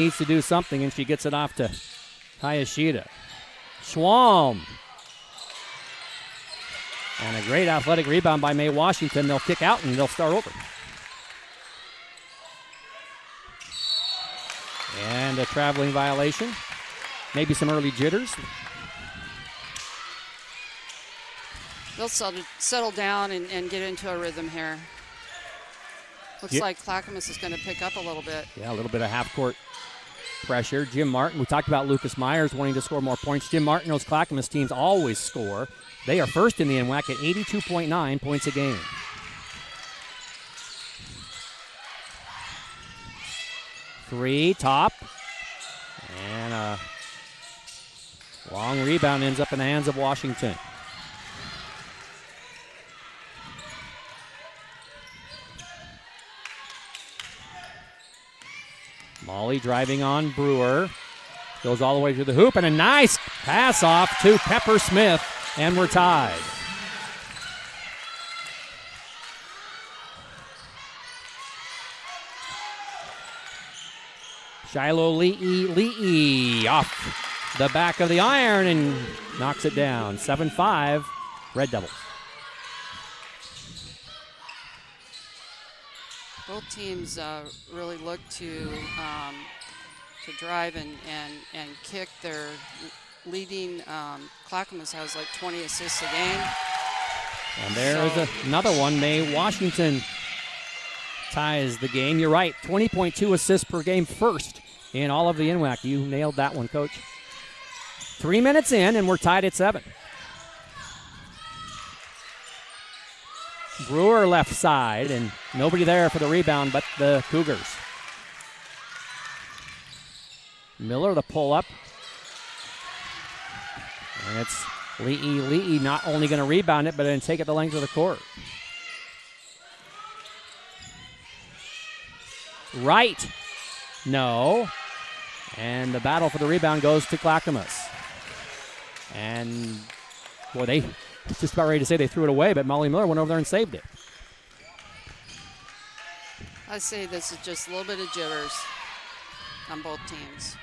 needs to do something, and she gets it off to Hayashida. Schwalm. And a great athletic rebound by May Washington. They'll kick out and they'll start over. And a traveling violation. Maybe some early jitters. They'll settle down and get into a rhythm here. Looks like Clackamas is going to pick up a little bit. Yeah, a little bit of half-court pressure. Jim Martin, we talked about Lucas Myers wanting to score more points. Jim Martin knows Clackamas teams always score. They are first in the NWAC at 82.9 points a game. Three, top. And a long rebound ends up in the hands of Washington. Molly driving on Brewer. Goes all the way to the hoop, and a nice pass off to Pepper Smith, and we're tied. Shiloh Lee off the back of the iron and knocks it down. 7-5, Red Devils. Both teams really look to drive and kick. Their leading Clackamas has like 20 assists a game. And there is another one. May Washington ties the game. You're right, 20.2 assists per game, first in all of the NWAC. You nailed that one, Coach. 3 minutes in, and we're tied at 7. Brewer left side, and nobody there for the rebound but the Cougars. Miller the pull-up. And it's Lee not only going to rebound it, but then take it the length of the court. Right. No. And the battle for the rebound goes to Clackamas. And, boy, they just about ready to say they threw it away, but Molly Miller went over there and saved it. I say this is just a little bit of jitters on both teams.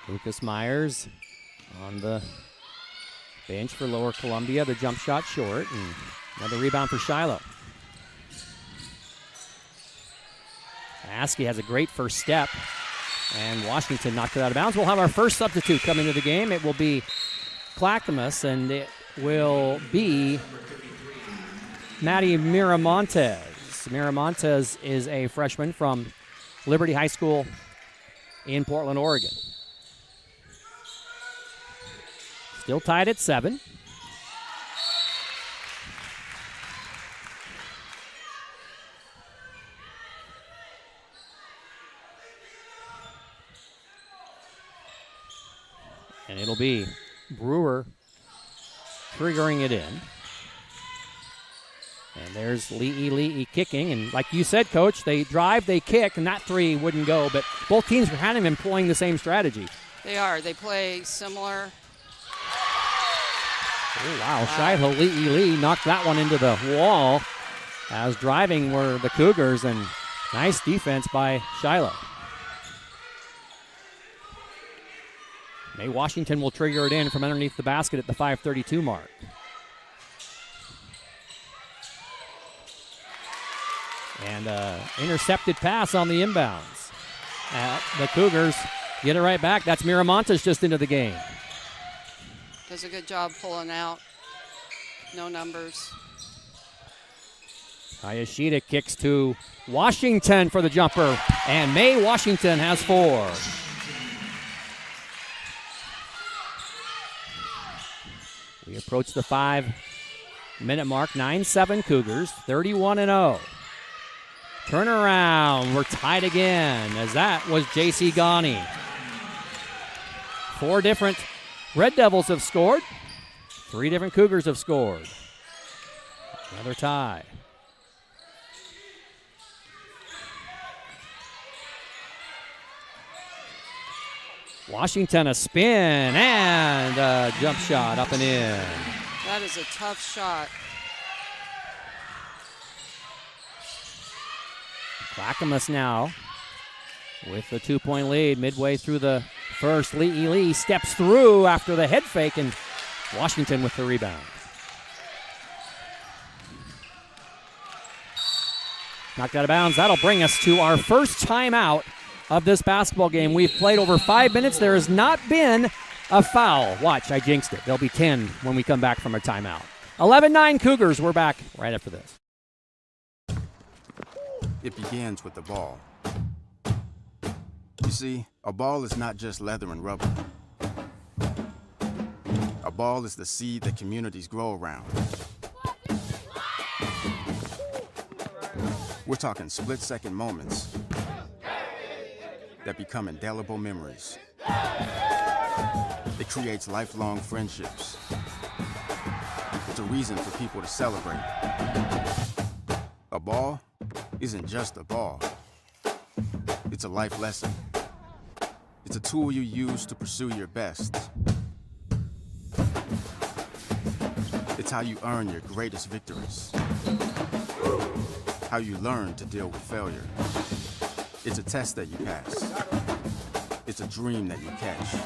Lucas Myers on the bench for Lower Columbia. The jump shot short, and another rebound for Shiloh. Askey has a great first step, and Washington knocked it out of bounds. We'll have our first substitute come into the game. It will be Clackamas, and it will be Maddie Miramontes. Miramontes is a freshman from Liberty High School in Portland, Oregon. Still tied at 7. And it'll be Brewer triggering it in. And there's Lee kicking. And like you said, Coach, they drive, they kick, and that three wouldn't go. But both teams are kind of employing the same strategy. They are. They play similar. Oh, wow. Shiloh Lee knocked that one into the wall. As driving were the Cougars, and nice defense by Shiloh. May Washington will trigger it in from underneath the basket at the 5:32 mark. And intercepted pass on the inbounds. The Cougars get it right back. That's Miramontes just into the game. Does a good job pulling out. No numbers. Hayashida kicks to Washington for the jumper. And May Washington has 4. We approach the 5-minute mark. 9-7 Cougars, 31-0. Turnaround, we're tied again, as that was J.C. Ghani. 4 different Red Devils have scored. 3 different Cougars have scored. Another tie. Washington a spin and a jump shot up and in. That is a tough shot. Clackamas now with the 2-point lead midway through the first. Lee steps through after the head fake, and Washington with the rebound. Knocked out of bounds. That'll bring us to our first timeout of this basketball game. We've played over 5 minutes. There has not been a foul. Watch, I jinxed it. There'll be 10 when we come back from our timeout. 11-9 Cougars. We're back right after this. It begins with the ball. You see, a ball is not just leather and rubber. A ball is the seed that communities grow around. We're talking split-second moments that become indelible memories. It creates lifelong friendships. It's a reason for people to celebrate. A ball isn't just a ball. It's a life lesson. It's a tool you use to pursue your best. It's how you earn your greatest victories. How you learn to deal with failure. It's a test that you pass. It's a dream that you catch.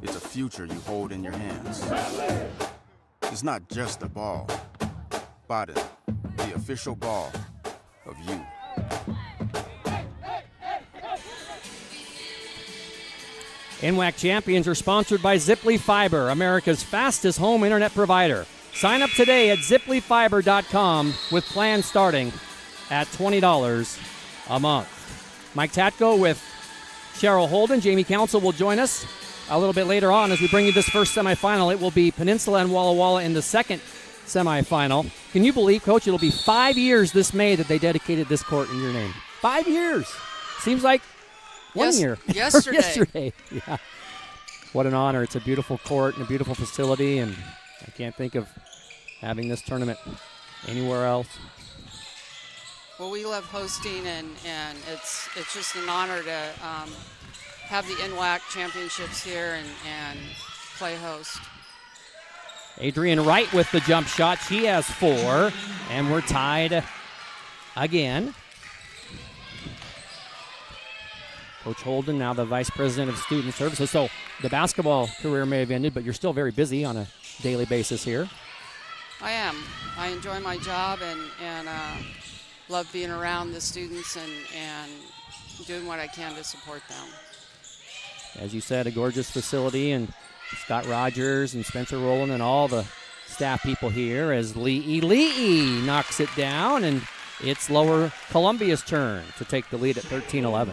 It's a future you hold in your hands. It's not just a ball. Biden, the official ball of you. NWAC champions are sponsored by Ziply Fiber, America's fastest home internet provider. Sign up today at ziplyfiber.com with plans starting at $20 a month. Mike Tatko with Cheryl Holden. Jamie Council will join us a little bit later on as we bring you this first semifinal. It will be Peninsula and Walla Walla in the second semifinal. Can you believe, Coach, it'll be 5 years this May that they dedicated this court in your name? 5 years. Seems like one year. Yesterday. Yeah. What an honor. It's a beautiful court and a beautiful facility, and I can't think of having this tournament anywhere else. Well, we love hosting, and it's just an honor to have the NWAC championships here and play host. Adrian Wright with the jump shot. She has 4, and we're tied again. Coach Holden, now the Vice President of Student Services. So the basketball career may have ended, but you're still very busy on a daily basis here. I am. I enjoy my job and love being around the students and doing what I can to support them. As you said, a gorgeous facility, and Scott Rogers and Spencer Rowland and all the staff people here as Lee knocks it down, and it's Lower Columbia's turn to take the lead at 13-11.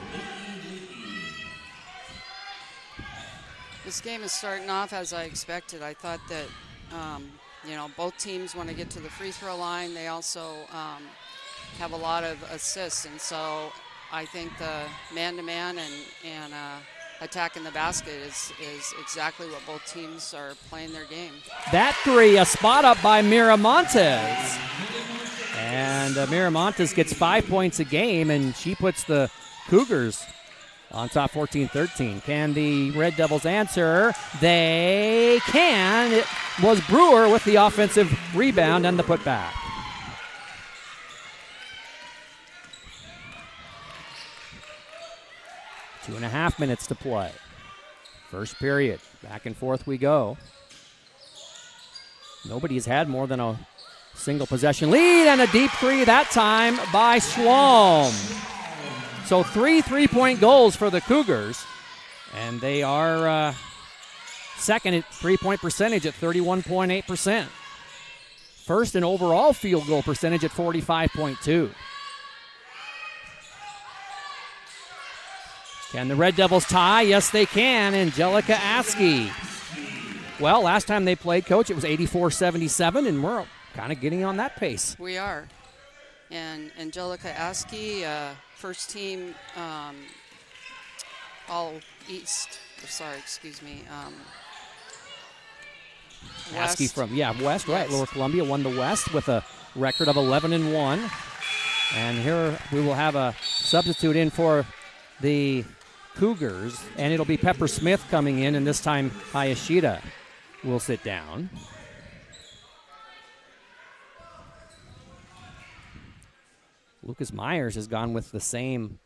This game is starting off as I expected. I thought that, both teams want to get to the free throw line. They also have a lot of assists, and so I think the man-to-man and attacking the basket is exactly what both teams are playing their game. That three, a spot up by Miramontes. And Miramontes gets 5 points a game, and she puts the Cougars on top 14-13. Can the Red Devils answer? They can. It was Brewer with the offensive rebound and the putback. Two and a half minutes to play. First period. Back and forth we go. Nobody's had more than a single possession lead, and a deep three that time by Schwalm. So 3 3-point goals for the Cougars, and they are second at three-point percentage at 31.8%. First in overall field goal percentage at 45.2%. Can the Red Devils tie? Yes, they can. Angelica Askey. Well, last time they played, Coach, it was 84-77, and we're kind of getting on that pace. We are. And Angelica Askey, first team all East. Sorry, excuse me. West. Askey from, West, Yes. right. Lower Columbia won the West with a record of 11-1. And here we will have a substitute in for the Cougars, and it'll be Pepper Smith coming in, and this time Hayashida will sit down. Lucas Myers has gone with the same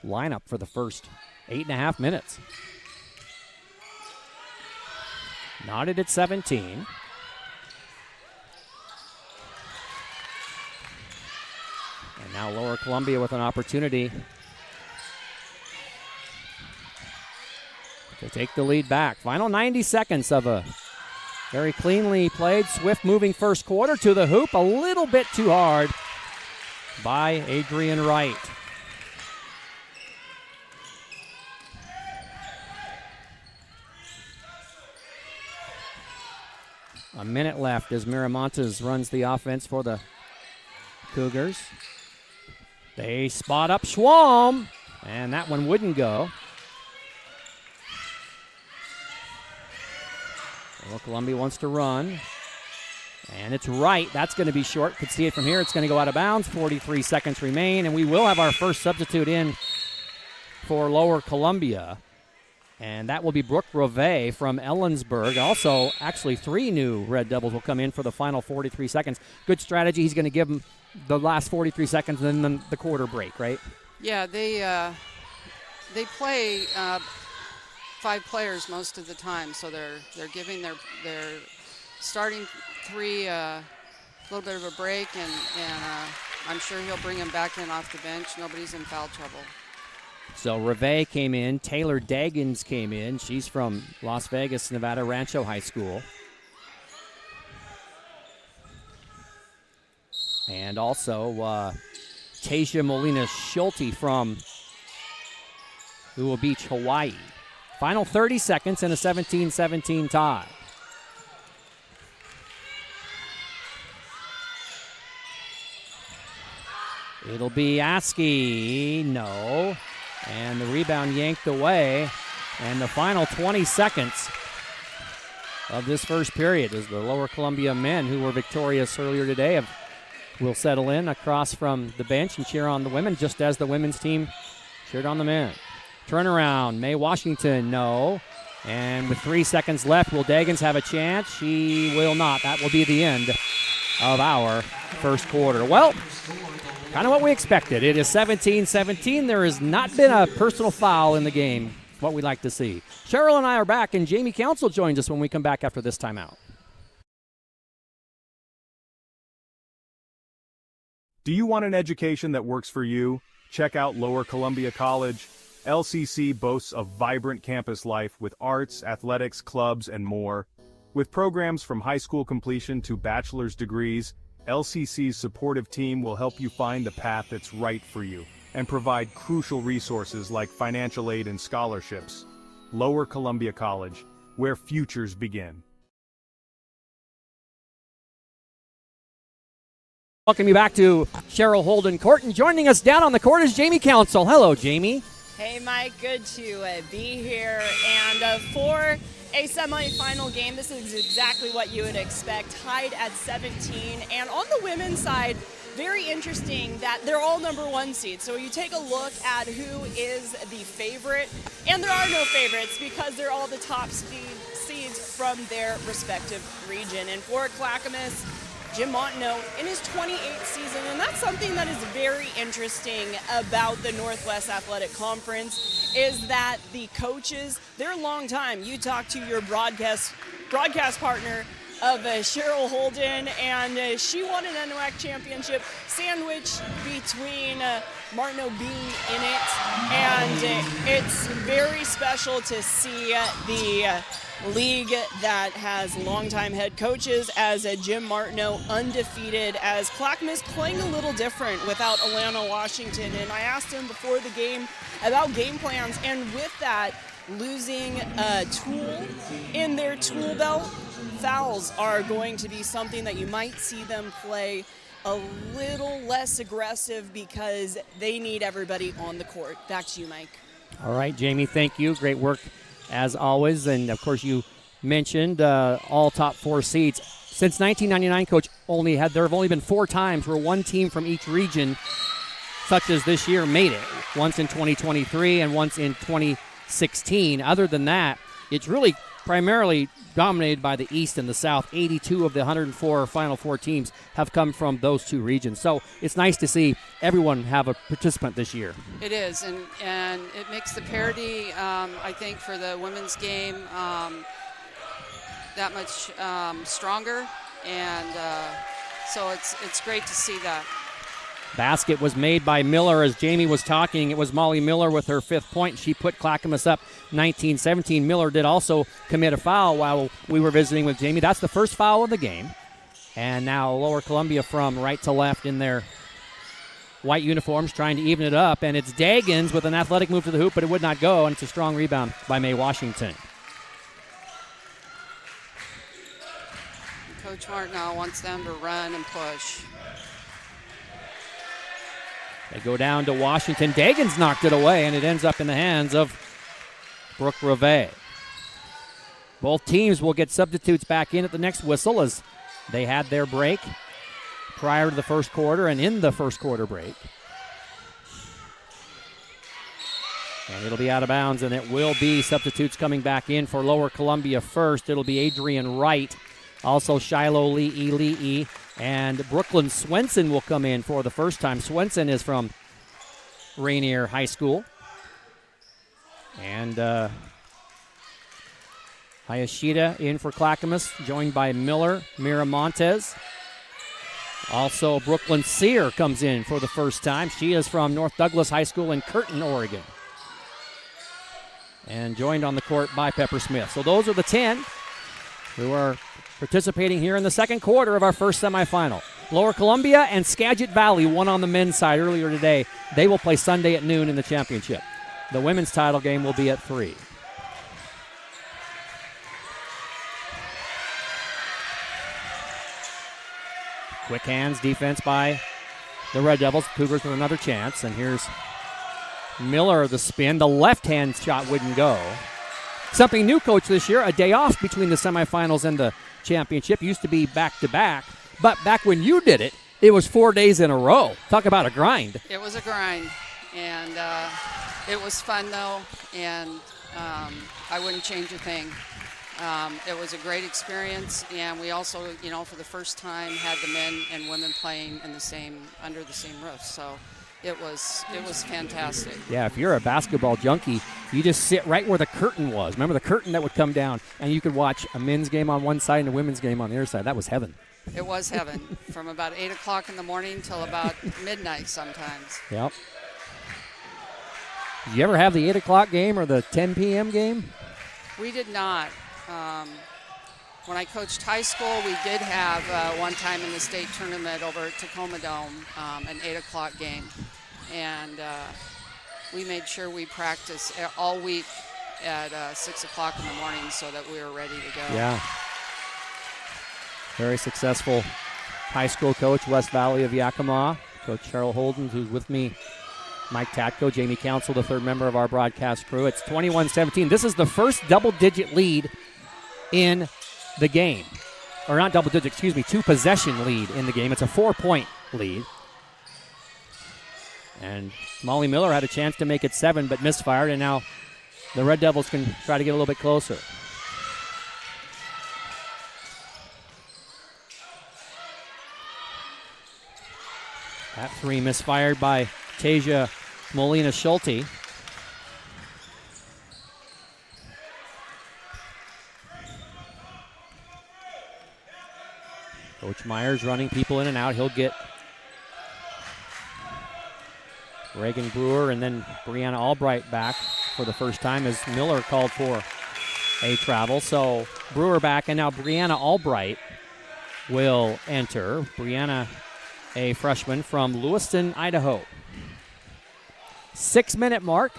lineup for the first 8.5 minutes. Knotted at 17. And now Lower Columbia with an opportunity to take the lead back. Final 90 seconds of a very cleanly played, swift-moving first quarter to the hoop. A little bit too hard by Adrian Wright. A minute left as Miramontes runs the offense for the Cougars. They spot up Schwalm, and that one wouldn't go. Well, Columbia wants to run, and it's Wright. That's going to be short. Could see it from here. It's going to go out of bounds. 43 seconds remain, and we will have our first substitute in for Lower Columbia, and that will be Brooke Reve from Ellensburg. Also, actually, 3 new Red Devils will come in for the final 43 seconds. Good strategy. He's going to give them the last 43 seconds and then the quarter break, right? Yeah, they play 5 players most of the time, so they're giving their starting 3 a little bit of a break, and I'm sure he'll bring him back in off the bench. Nobody's in foul trouble. So Reve came in. Taylor Daggins came in. She's from Las Vegas, Nevada Rancho High School. And also Tasia Molina-Schulte from Ua Beach, Hawaii. Final 30 seconds and a 17-17 tie. It'll be Askey. No. And the rebound yanked away. And the final 20 seconds of this first period is the Lower Columbia men, who were victorious earlier today, will settle in across from the bench and cheer on the women, just as the women's team cheered on the men. Turnaround, Mae Washington, no. And with 3 seconds left, will Daggins have a chance? She will not. That will be the end of our first quarter. Well, kind of what we expected. It is 17-17. There has not been a personal foul in the game, what we like to see. Cheryl and I are back, and Jamie Council joins us when we come back after this timeout. Do you want an education that works for you? Check out Lower Columbia College. LCC boasts a vibrant campus life with arts, athletics, clubs, and more. With programs from high school completion to bachelor's degrees, LCC's supportive team will help you find the path that's right for you and provide crucial resources like financial aid and scholarships. Lower Columbia College, where futures begin. Welcome you back to Cheryl Holden Court, and joining us down on the court is Jamie Council. Hello, Jamie. Hey, Mike. Good to be here. And for a semifinal game, this is exactly what you would expect. Tied at 17. And on the women's side, very interesting that they're all number 1 seeds. So you take a look at who is the favorite, and there are no favorites because they're all the top seeds from their respective region. And for Clackamas, Jim Montenot in his 28th season, and that's something that is very interesting about the Northwest Athletic Conference, is that the coaches, they're a long time. You talk to your broadcast partner of Cheryl Holden, and she won an NWAC championship sandwiched between Martineau being in it, and it's very special to see the league that has longtime head coaches as Jim Martineau undefeated, as Clackamas playing a little different without Alana Washington. And I asked him before the game about game plans, and with that, losing a tool in their tool belt, fouls are going to be something that you might see them play a little less aggressive because they need everybody on the court. Back to you, Mike. All right, Jamie, thank you. Great work as always. And, of course, you mentioned all top 4 seeds. Since 1999, Coach, there have only been 4 times where one team from each region, such as this year, made it. Once in 2023 and once in 2016. Other than that, it's really primarily dominated by the East and the South. 82 of the 104 Final Four teams have come from those two regions. So it's nice to see everyone have a participant this year. It is, and it makes the parity, I think, for the women's game that much stronger, and so it's great to see that. Basket was made by Miller. As Jamie was talking, it was Molly Miller with her 5th point. She put Clackamas up 19-17. Miller did also commit a foul while we were visiting with Jamie. That's the first foul of the game. And now Lower Columbia from right to left in their white uniforms trying to even it up. And it's Daggins with an athletic move to the hoop, but it would not go. And it's a strong rebound by Mae Washington. Coach Martineau wants them to run and push. They go down to Washington. Daggins knocked it away, and it ends up in the hands of Brooke Revet. Both teams will get substitutes back in at the next whistle as they had their break prior to the first quarter and in the first quarter break. And it'll be out of bounds, and it will be substitutes coming back in for Lower Columbia first. It'll be Adrian Wright, also Shiloh Lee, and Brooklyn Swenson will come in for the first time. Swenson is from Rainier High School. And Hayashida in for Clackamas, joined by Miller, Miramontes. Also, Brooklyn Sear comes in for the first time. She is from North Douglas High School in Curtin, Oregon. And joined on the court by Pepper Smith. So those are the 10 who are participating here in the second quarter of our first semifinal. Lower Columbia and Skagit Valley won on the men's side earlier today. They will play Sunday at noon in the championship. The women's title game will be at 3. Quick hands defense by the Red Devils. Cougars with another chance. And here's Miller, the spin. The left-hand shot wouldn't go. Something new, Coach, this year, a day off between the semifinals and the championship. Used to be back-to-back, but back when you did it, it was 4 days in a row. Talk about a grind. It was a grind, and it was fun, though, and I wouldn't change a thing. It was a great experience, and we also, for the first time had the men and women playing in under the same roof, so it was fantastic. Yeah, if you're a basketball junkie, you just sit right where the curtain was. Remember the curtain that would come down, and you could watch a men's game on one side and a women's game on the other side. That was heaven. It was heaven, from about 8 o'clock in the morning till about midnight sometimes. Yep. Did you ever have the 8 o'clock game or the 10 p.m. game? We did not. When I coached high school, we did have one time in the state tournament over at Tacoma Dome, an 8 o'clock game. And we made sure we practiced all week at 6 o'clock in the morning so that we were ready to go. Yeah. Very successful high school coach, West Valley of Yakima. Coach Cheryl Holden, who's with me. Mike Tatko, Jamie Council, the third member of our broadcast crew. It's 21-17. This is the first double-digit lead in the game. Or not double-digit, excuse me, 2-possession lead in the game. It's a 4-point lead. And Molly Miller had a chance to make it 7, but misfired, and now the Red Devils can try to get a little bit closer. That 3 misfired by Tasia Molina-Schulte. Coach Myers running people in and out. He'll get Reagan Brewer and then Brianna Albright back for the first time as Miller called for a travel. So Brewer back, and now Brianna Albright will enter. Brianna, a freshman from Lewiston, Idaho. 6-minute mark.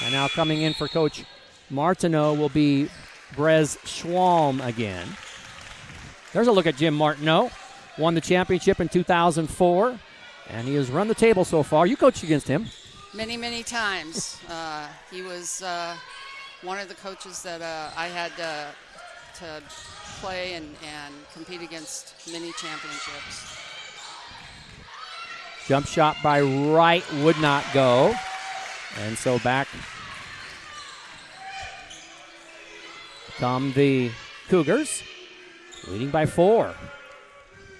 And now coming in for Coach Martineau will be Brez Schwalm again. There's a look at Jim Martineau. Won the championship in 2004. And he has run the table so far. You coached against him. Many, many times. He was one of the coaches that I had to play and compete against many championships. Jump shot by Wright would not go. And so back come the Cougars, leading by 4.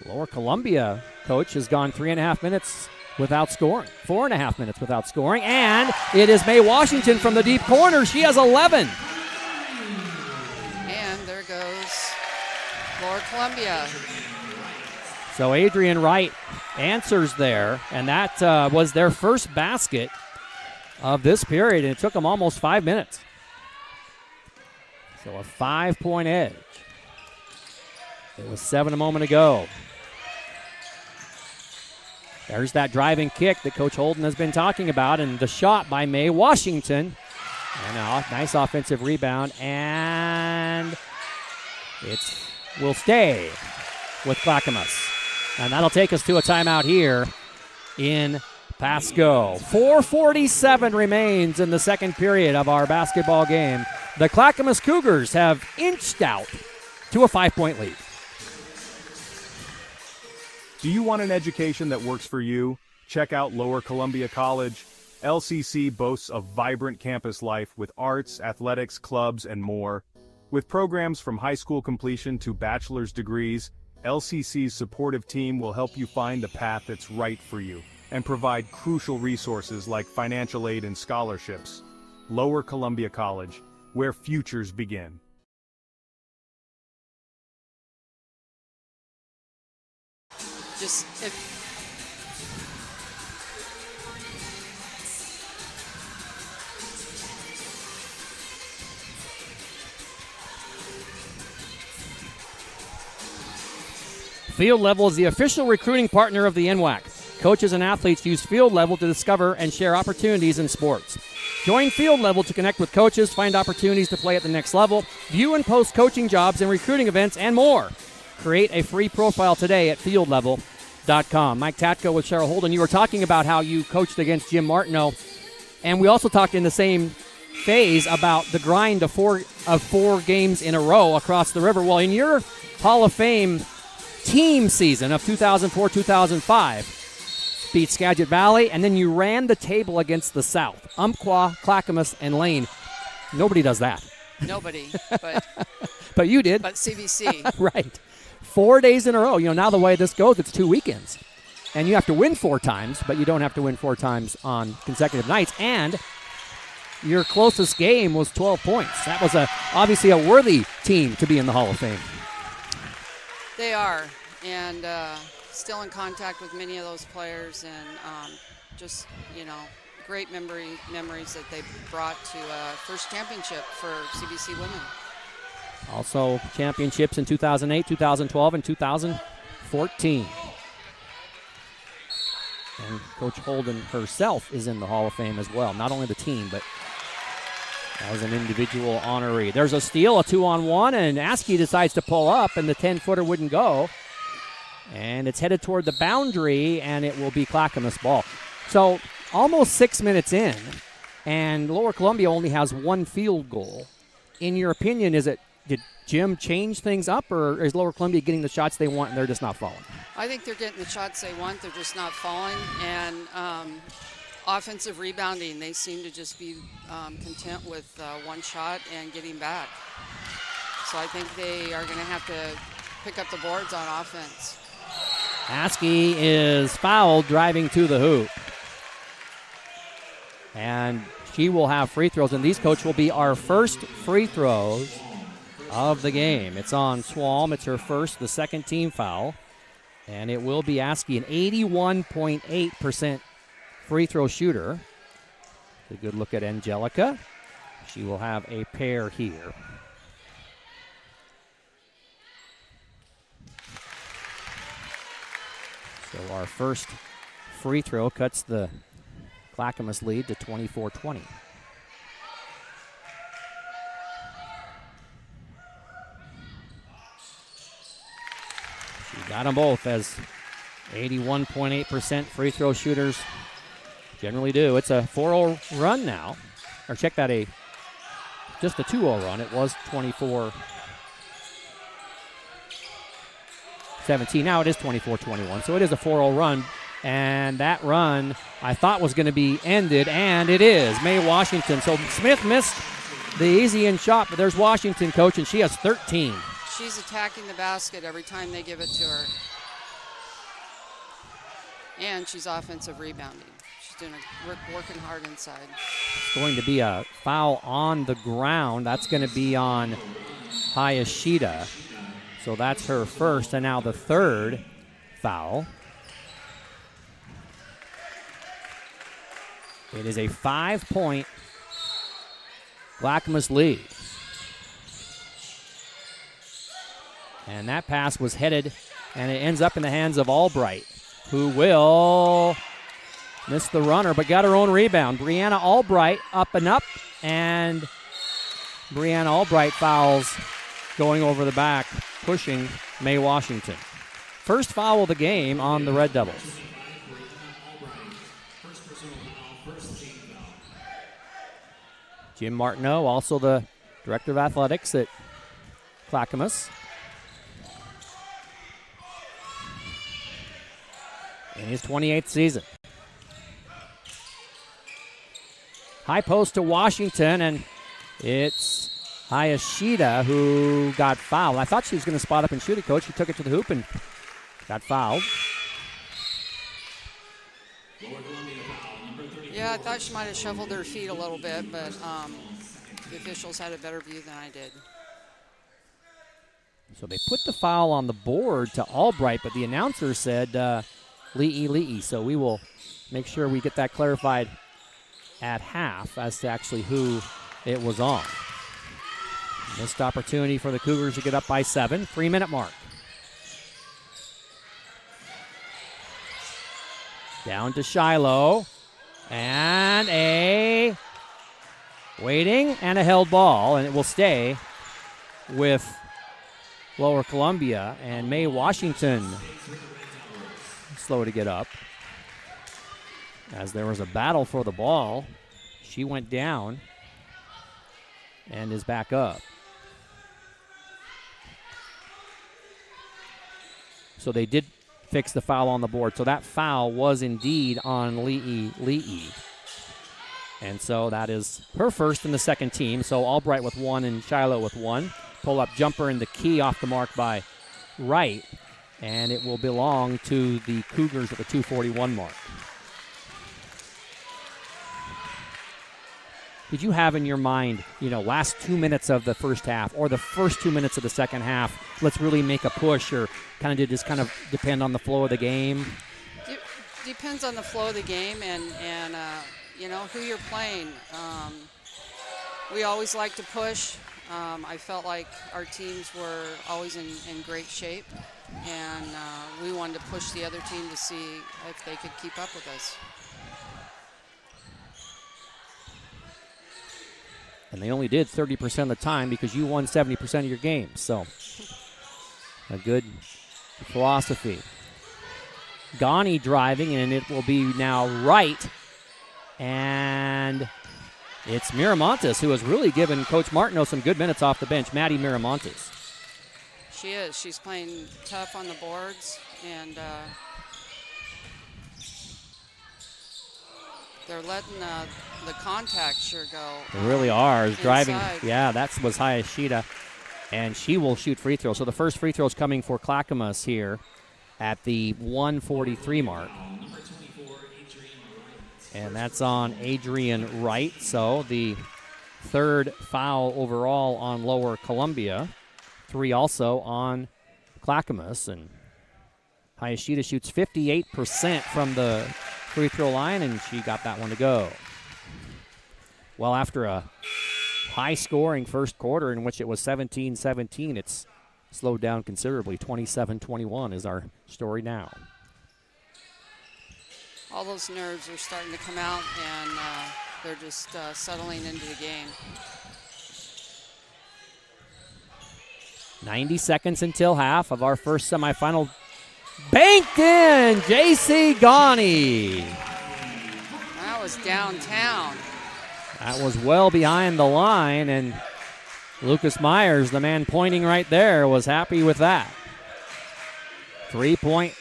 Lower Columbia coach has gone 3.5 minutes without scoring, 4.5 minutes without scoring, and it is Mae Washington from the deep corner. She has 11. And there goes Lower Columbia. So Adrian Wright answers there, and that was their first basket of this period, and it took them almost 5 minutes. So a 5-point edge. It was 7 a moment ago. There's that driving kick that Coach Holden has been talking about, and the shot by Mae Washington. And a nice offensive rebound, and it will stay with Clackamas. And that'll take us to a timeout here in Pasco. 4:47 remains in the second period of our basketball game. The Clackamas Cougars have inched out to a 5-point lead. Do you want an education that works for you? Check out Lower Columbia College. LCC boasts a vibrant campus life with arts, athletics, clubs, and more. With programs from high school completion to bachelor's degrees, LCC's supportive team will help you find the path that's right for you and provide crucial resources like financial aid and scholarships. Lower Columbia College, where futures begin. Just Field Level is the official recruiting partner of the NWAC. Coaches and athletes use Field Level to discover and share opportunities in sports. Join Field Level to connect with coaches, find opportunities to play at the next level, view and post coaching jobs and recruiting events, and more. Create a free profile today at fieldlevel.com. Mike Tatko with Cheryl Holden. You were talking about how you coached against Jim Martineau, and we also talked in the same phase about the grind of four games in a row across the river. Well, in your Hall of Fame team season of 2004-2005, beat Skagit Valley, and then you ran the table against the South, Umpqua, Clackamas, and Lane. Nobody does that. nobody, but But you did. but CBC. Right. 4 days in a row. Now the way this goes, it's 2 weekends. And you have to win 4 times, but you don't have to win 4 times on consecutive nights. And your closest game was 12 points. That was obviously a worthy team to be in the Hall of Fame. They are, and still in contact with many of those players, and just great memories that they brought to first championship for CBC women. Also championships in 2008, 2012, and 2014. And Coach Holden herself is in the Hall of Fame as well. Not only the team, but as an individual honoree. There's a steal, a 2-on-1, and Askey decides to pull up, and the 10-footer wouldn't go. And it's headed toward the boundary, and it will be Clackamas ball. So almost 6 minutes in, and Lower Columbia only has 1 field goal. In your opinion, did Jim change things up, or is Lower Columbia getting the shots they want and they're just not falling? I think they're getting the shots they want. They're just not falling. And offensive rebounding, they seem to just be content with 1 shot and getting back. So I think they are going to have to pick up the boards on offense. Askey is fouled driving to the hoop. And she will have free throws, and these, Coach, will be our first free throws of the game. It's on Swalm. It's her first, the second team foul. And it will be Askey, an 81.8% free throw shooter. A good look at Angelica. She will have a pair here. So our first free throw cuts the Clackamas lead to 24-20. She got them both, as 81.8% free throw shooters generally do. It's a 4-0 run now. Or check that, just a 2-0 run. It was 24-17. Now it is 24-21. So it is a 4-0 run. And that run I thought was going to be ended, and it is. Mae Washington. So Smith missed the easy in shot, but there's Washington, Coach, and she has 13. She's attacking the basket every time they give it to her. And she's offensive rebounding. She's doing working hard inside. It's going to be a foul on the ground. That's going to be on Hayashida. So that's her first, and now the third foul. It is a 5-point Clackamas lead. And that pass was headed, and it ends up in the hands of Albright, who will miss the runner, but got her own rebound. Brianna Albright up, and Brianna Albright fouls going over the back, pushing May Washington. First foul of the game on the Red Devils. Jim Martineau, also the director of athletics at Clackamas. In his 28th season. High post to Washington, and it's Hayashida who got fouled. I thought she was going to spot up and shoot it, Coach. She took it to the hoop and got fouled. Yeah, I thought she might have shuffled her feet a little bit, but the officials had a better view than I did. So they put the foul on the board to Albright, but the announcer said Lee. So we will make sure we get that clarified at half as to actually who it was on. Missed opportunity for the Cougars to get up by 7. 3-minute mark. Down to Shiloh. And a waiting and a held ball, and it will stay with Lower Columbia, and May Washington slow to get up as there was a battle for the ball. She went down and is back up. So they did fix the foul on the board. So that foul was indeed on Lee. And so that is her first in the second team. So Albright with 1 and Shiloh with 1. Pull-up jumper in the key off the mark by Wright. And it will belong to the Cougars at the 2:41 mark. Did you have in your mind, last 2 minutes of the first half or the first 2 minutes of the second half, let's really make a push, or kind of did just kind of depend on the flow of the game? Depends on the flow of the game and who you're playing. We always like to push. I felt like our teams were always in great shape, and we wanted to push the other team to see if they could keep up with us. And they only did 30% of the time because you won 70% of your games. So a good philosophy. Ghani driving, and it will be now Wright. And it's Miramontes, who has really given Coach Martineau some good minutes off the bench. Maddie Miramontes. She is. She's playing tough on the boards, and they're letting the contact sure go. They really are. Driving. Inside. Yeah, that was Hayashida. And she will shoot free throws. So the first free throw is coming for Clackamas here at the 1:43 mark. And that's on Adrian Wright. So the third foul overall on Lower Columbia. 3 also on Clackamas. And Hayashida shoots 58% from the free throw line, and she got that one to go. Well, after a high-scoring first quarter in which it was 17-17, it's slowed down considerably. 27-21 is our story now. All those nerves are starting to come out, and they're just settling into the game. 90 seconds until half of our first semifinal. Banked in, J.C. Ghani. That was downtown. That was well behind the line, and Lucas Myers, the man pointing right there, was happy with that. 3-point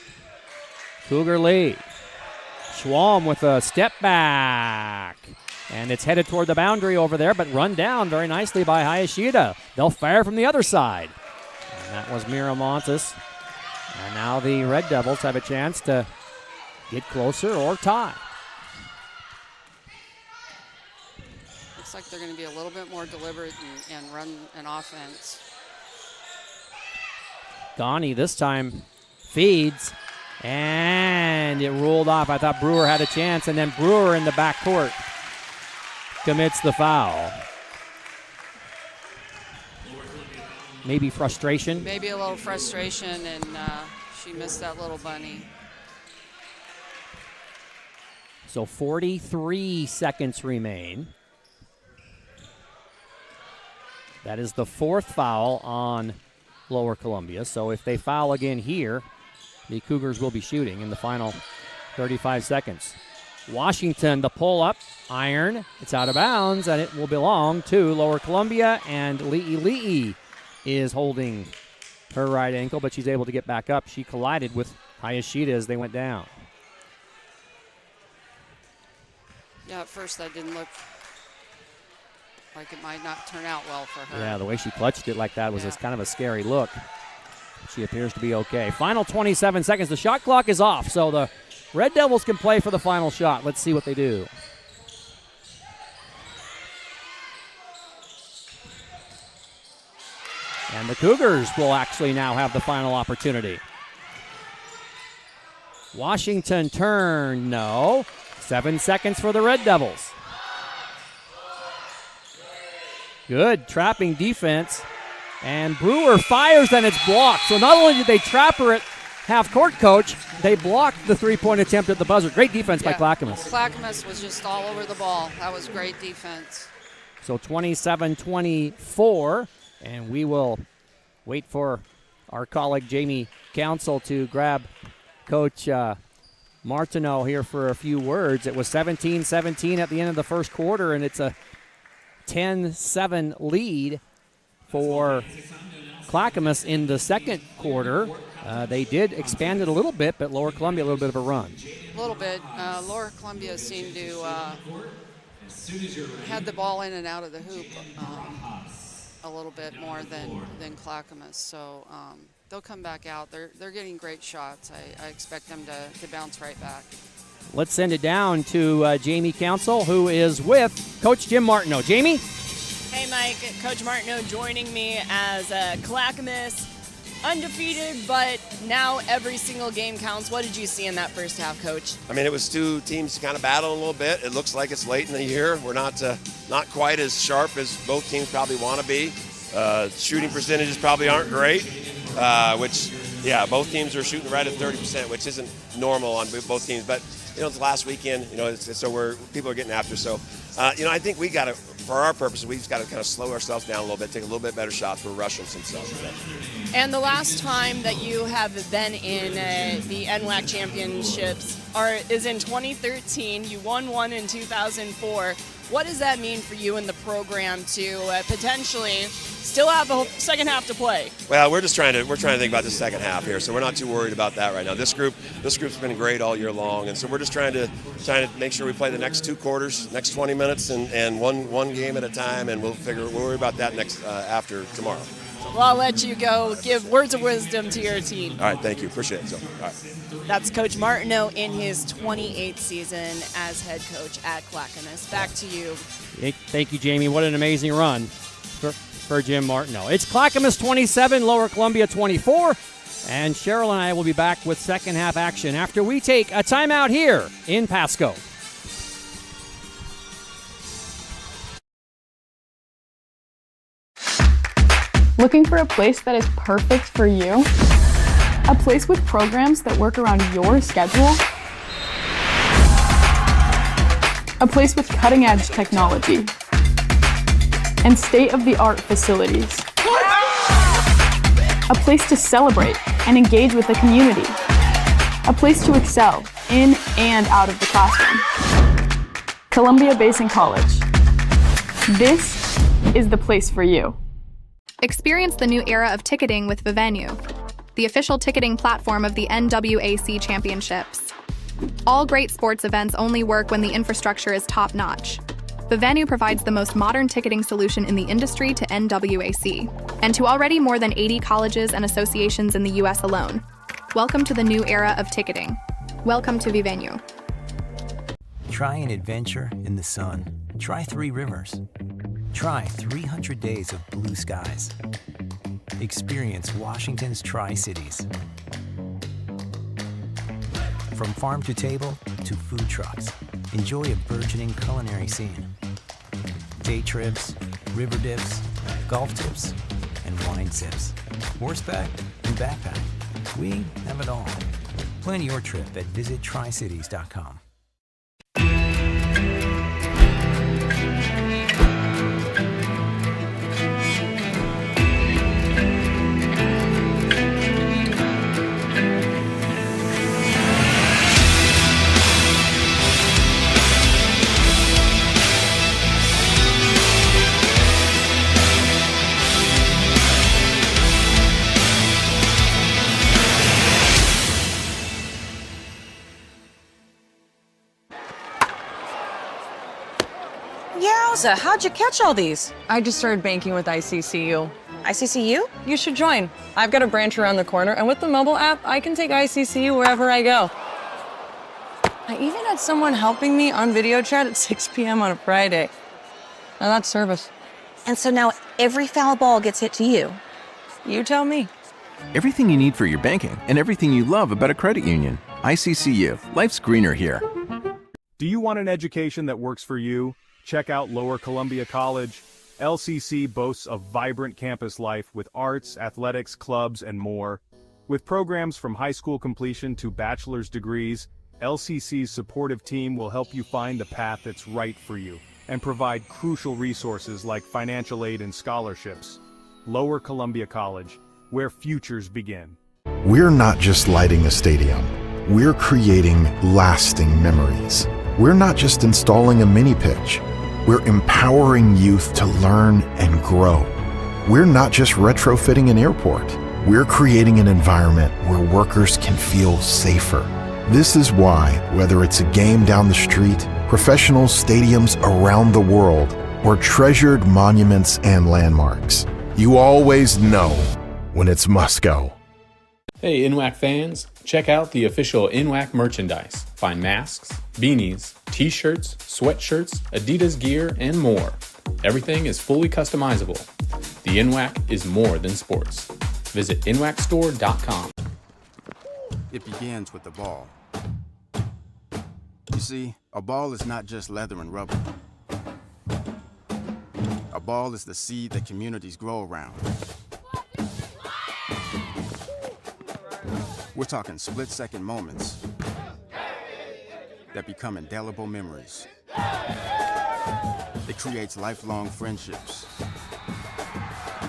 Cougar lead. Schwalm with a step back. And it's headed toward the boundary over there, but run down very nicely by Hayashida. They'll fire from the other side. And that was Miramontes. And now the Red Devils have a chance to get closer or tie. Looks like they're going to be a little bit more deliberate and run an offense. Donnie this time feeds, and it ruled off. I thought Brewer had a chance, and then Brewer in the backcourt commits the foul. Maybe frustration. Maybe a little frustration, and she missed that little bunny. So 43 seconds remain. That is the fourth foul on Lower Columbia. So if they foul again here, the Cougars will be shooting in the final 35 seconds. Washington, the pull-up, iron. It's out of bounds, and it will belong to Lower Columbia, and Le'i is holding her right ankle, but she's able to get back up. She collided with Hayashida as they went down. Yeah, at first that didn't look like it might not turn out well for her. Yeah, the way she clutched it like that was kind of a scary look. She appears to be okay. Final 27 seconds. The shot clock is off, so the Red Devils can play for the final shot. Let's see what they do. And the Cougars will actually now have the final opportunity. Washington turn, no. 7 seconds for the Red Devils. Good trapping defense. And Brewer fires, and it's blocked. So not only did they trap her at half-court, Coach, they blocked the three-point attempt at the buzzer. Great defense by Clackamas. Clackamas was just all over the ball. That was great defense. So 27-24, and we will wait for our colleague Jamie Council to grab Coach Martineau here for a few words. It was 17-17 at the end of the first quarter, and it's a 10-7 lead for Clackamas in the second quarter. They did expand it a little bit, but Lower Columbia a little bit of a run. A little bit. Lower Columbia seemed to had the ball in and out of the hoop a little bit more than Clackamas. So they'll come back out. They're getting great shots. I expect them to bounce right back. Let's send it down to Jamie Council, who is with Coach Jim Martineau. Jamie? Hey, Mike. Coach Martineau joining me as Clackamas, undefeated, but now every single game counts. What did you see in that first half, Coach? I mean, it was two teams kind of battling a little bit. It looks like it's late in the year. We're not quite as sharp as both teams probably want to be. Shooting percentages probably aren't great, which, both teams are shooting right at 30%, which isn't normal on both teams. But, it's last weekend, so people are getting after. So, I think we got to, for our purposes, we just got to kind of slow ourselves down a little bit, take a little bit better shots. We're rushing some stuff. And the last time that you have been in the NWAC championships is in 2013. You won one in 2004. What does that mean for you and the program to potentially still have a second half to play? Well, we're trying to think about the second half here, so we're not too worried about that right now. This group's been great all year long, and so we're just trying to make sure we play the next 2 quarters, next 20 minutes, and one game at a time, and we'll worry about that next after tomorrow. Well, I'll let you go. Give words of wisdom to your team. All right, thank you. Appreciate it. So, all right. That's Coach Martineau in his 28th season as head coach at Clackamas. Back to you. Thank you, Jamie. What an amazing run for Jim Martineau. It's Clackamas 27, Lower Columbia 24, and Cheryl and I will be back with second half action after we take a timeout here in Pasco. Looking for a place that is perfect for you? A place with programs that work around your schedule? A place with cutting-edge technology and state-of-the-art facilities. A place to celebrate and engage with the community. A place to excel in and out of the classroom. Columbia Basin College. This is the place for you. Experience the new era of ticketing with Vivenue, the official ticketing platform of the NWAC Championships. All great sports events only work when the infrastructure is top-notch. Vivenyu provides the most modern ticketing solution in the industry to NWAC, and to already more than 80 colleges and associations in the U.S. alone. Welcome to the new era of ticketing. Welcome to Vivenyu. Try an adventure in the sun. Try 3 rivers. Try 300 days of blue skies. Experience Washington's Tri-Cities. From farm to table to food trucks, enjoy a burgeoning culinary scene. Day trips, river dips, golf tips, and wine sips. Horseback and backpack. We have it all. Plan your trip at visittricities.com. Yowza, how'd you catch all these? I just started banking with ICCU. ICCU? You should join. I've got a branch around the corner, and with the mobile app, I can take ICCU wherever I go. I even had someone helping me on video chat at 6 p.m. on a Friday. Now that's service. And so now every foul ball gets hit to you. You tell me. Everything you need for your banking and everything you love about a credit union. ICCU. Life's greener here. Do you want an education that works for you? Check out Lower Columbia College. LCC boasts a vibrant campus life with arts, athletics, clubs, and more. With programs from high school completion to bachelor's degrees, LCC's supportive team will help you find the path that's right for you and provide crucial resources like financial aid and scholarships. Lower Columbia College, where futures begin. We're not just lighting a stadium. We're creating lasting memories. We're not just installing a mini pitch. We're empowering youth to learn and grow. We're not just retrofitting an airport. We're creating an environment where workers can feel safer. This is why, whether it's a game down the street, professional stadiums around the world, or treasured monuments and landmarks, you always know when it's must go. Hey NWAC fans, check out the official NWAC merchandise. Find masks, beanies, t-shirts, sweatshirts, Adidas gear, and more. Everything is fully customizable. The NWAC is more than sports. Visit NWACstore.com. It begins with the ball. You see, a ball is not just leather and rubber. A ball is the seed that communities grow around. We're talking split-second moments that become indelible memories. It creates lifelong friendships.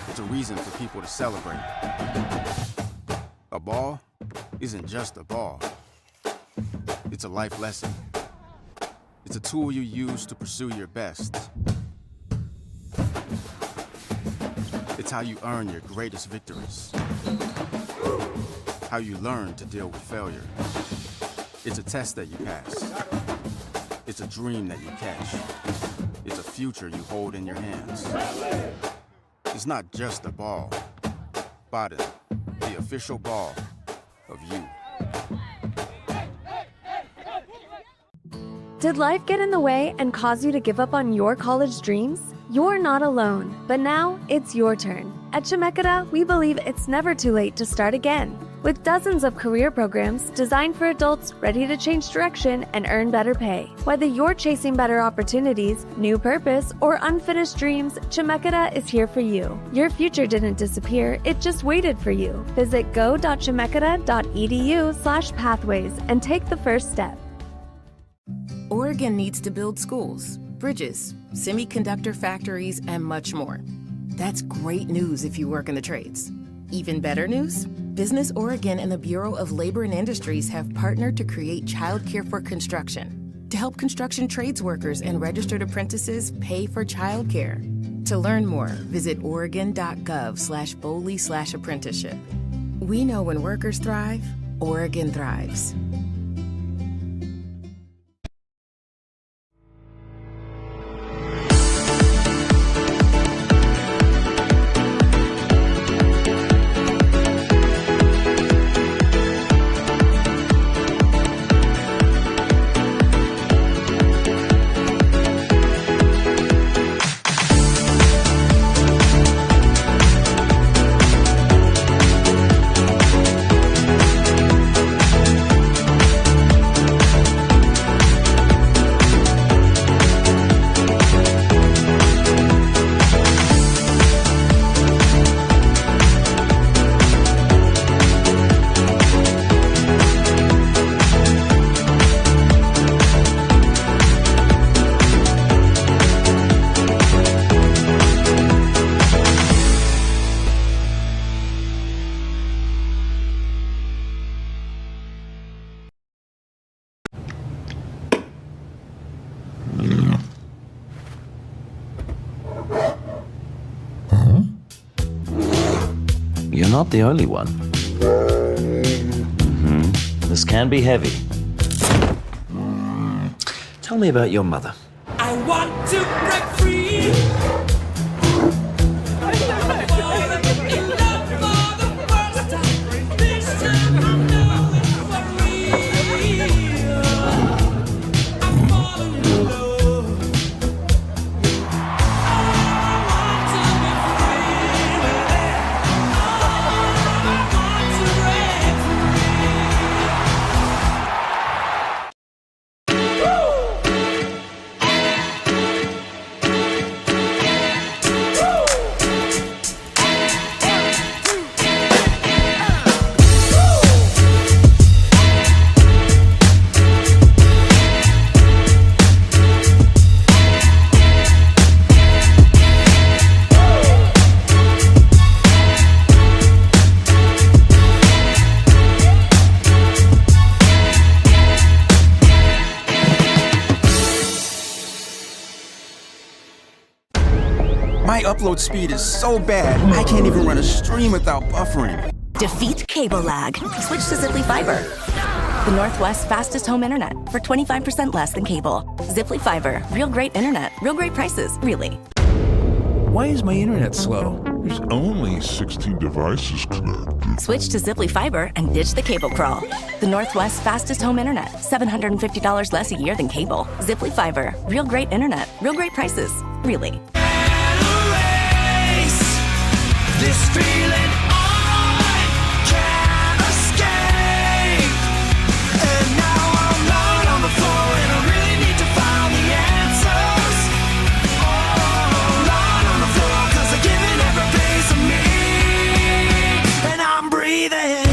It's a reason for people to celebrate. A ball isn't just a ball. It's a life lesson. It's a tool you use to pursue your best. It's how you earn your greatest victories. How you learn to deal with failure. It's a test that you pass. It's a dream that you catch. It's a future you hold in your hands. It's not just a ball. Bottom, the official ball of you. Did life get in the way and cause you to give up on your college dreams? You're not alone, but now it's your turn. At Chemeketa, we believe it's never too late to start again. With dozens of career programs designed for adults ready to change direction and earn better pay. Whether you're chasing better opportunities, new purpose, or unfinished dreams, Chemeketa is here for you. Your future didn't disappear, it just waited for you. Visit go.chemeketa.edu/pathways and take the first step. Oregon needs to build schools, bridges, semiconductor factories, and much more. That's great news if you work in the trades. Even better news? Business Oregon and the Bureau of Labor and Industries have partnered to create childcare for construction to help construction trades workers and registered apprentices pay for childcare. To learn more, visit oregon.gov/BOLI/apprenticeship. We know when workers thrive, Oregon thrives. you're not the only one. This can be heavy. Tell me about your mother. I want to break free. My upload speed is so bad, I can't even run a stream without buffering. Defeat cable lag. Switch to Ziply Fiber. The Northwest's fastest home internet for 25% less than cable. Ziply Fiber. Real great internet. Real great prices, really. Why is my internet slow? There's only 16 devices connected. Switch to Ziply Fiber and ditch the cable crawl. The Northwest's fastest home internet. $750 less a year than cable. Ziply Fiber. Real great internet. Real great prices, really. This feeling I can't escape. And now I'm lying on the floor and I really need to find the answers. Oh, lying on the floor 'cause they're giving every piece of me. And I'm breathing.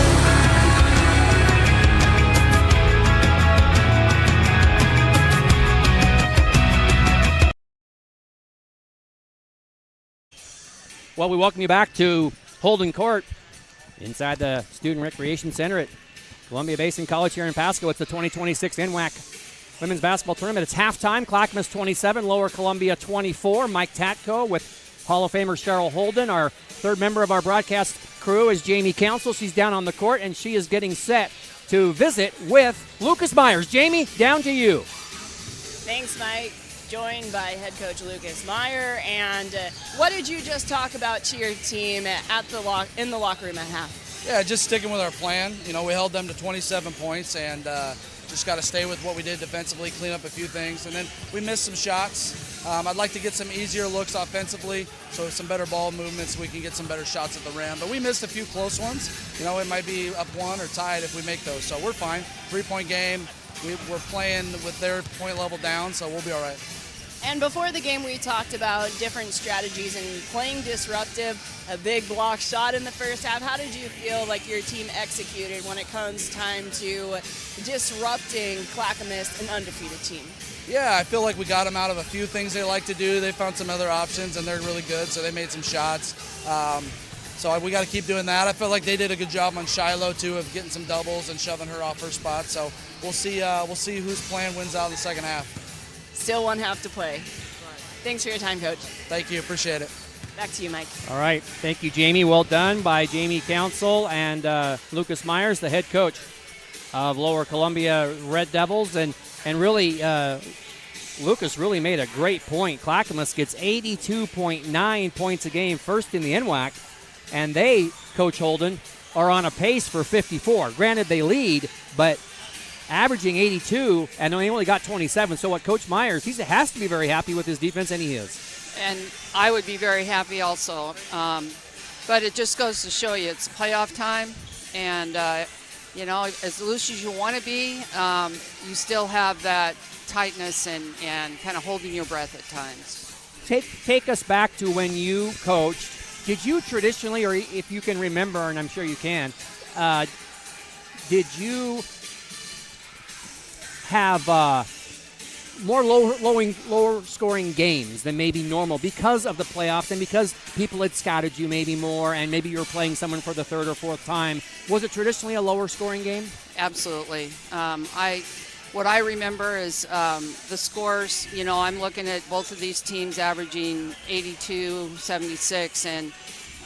Well, we welcome you back to Holden Court inside the Student Recreation Center at Columbia Basin College here in Pasco. It's the 2026 NWAC Women's Basketball Tournament. It's halftime. Clackamas 27, Lower Columbia 24. Mike Tatko with Hall of Famer Cheryl Holden. Our third member of our broadcast crew is Jamie Council. She's down on the court, and she is getting set to visit with Lucas Myers. Jamie, down to you. Thanks, Mike. Joined by head coach Lucas Meyer. And what did you just talk about to your team in the locker room at half? Yeah, just sticking with our plan. You know, we held them to 27 points and just got to stay with what we did defensively, clean up a few things. And then we missed some shots. I'd like to get some easier looks offensively, so some better ball movements so we can get some better shots at the rim. But we missed a few close ones. You know, it might be up one or tied if we make those. So we're fine. 3-point game. We're playing with their point level down, so we'll be all right. And before the game, we talked about different strategies and playing disruptive, a big block shot in the first half. How did you feel like your team executed when it comes time to disrupting Clackamas, an undefeated team? Yeah, I feel like we got them out of a few things they like to do. They found some other options, and they're really good, so they made some shots. So we got to keep doing that. I feel like they did a good job on Shiloh, too, of getting some doubles and shoving her off her spot. So we'll see whose plan wins out in the second half. Still one half to play. Thanks for your time, Coach. Thank you. Appreciate it. Back to you, Mike. All right. Thank you, Jamie. Well done by Jamie Council and Lucas Myers, the head coach of Lower Columbia Red Devils. And really, Lucas really made a great point. Clackamas gets 82.9 points a game, first in the NWAC. And they, Coach Holden, are on a pace for 54. Granted, they lead, but averaging 82, and they only got 27. So what Coach Myers, he has to be very happy with his defense, and he is. And I would be very happy also. But it just goes to show you it's playoff time, and, you know, as loose as you want to be, you still have that tightness and kind of holding your breath at times. Take us back to when you coached. Did you traditionally, or if you can remember, and I'm sure you can, did you have more lower scoring games than maybe normal because of the playoffs and because people had scouted you maybe more and maybe you were playing someone for the third or fourth time? Was it traditionally a lower scoring game? Absolutely. What I remember is the scores. You know, I'm looking at both of these teams averaging 82, 76, and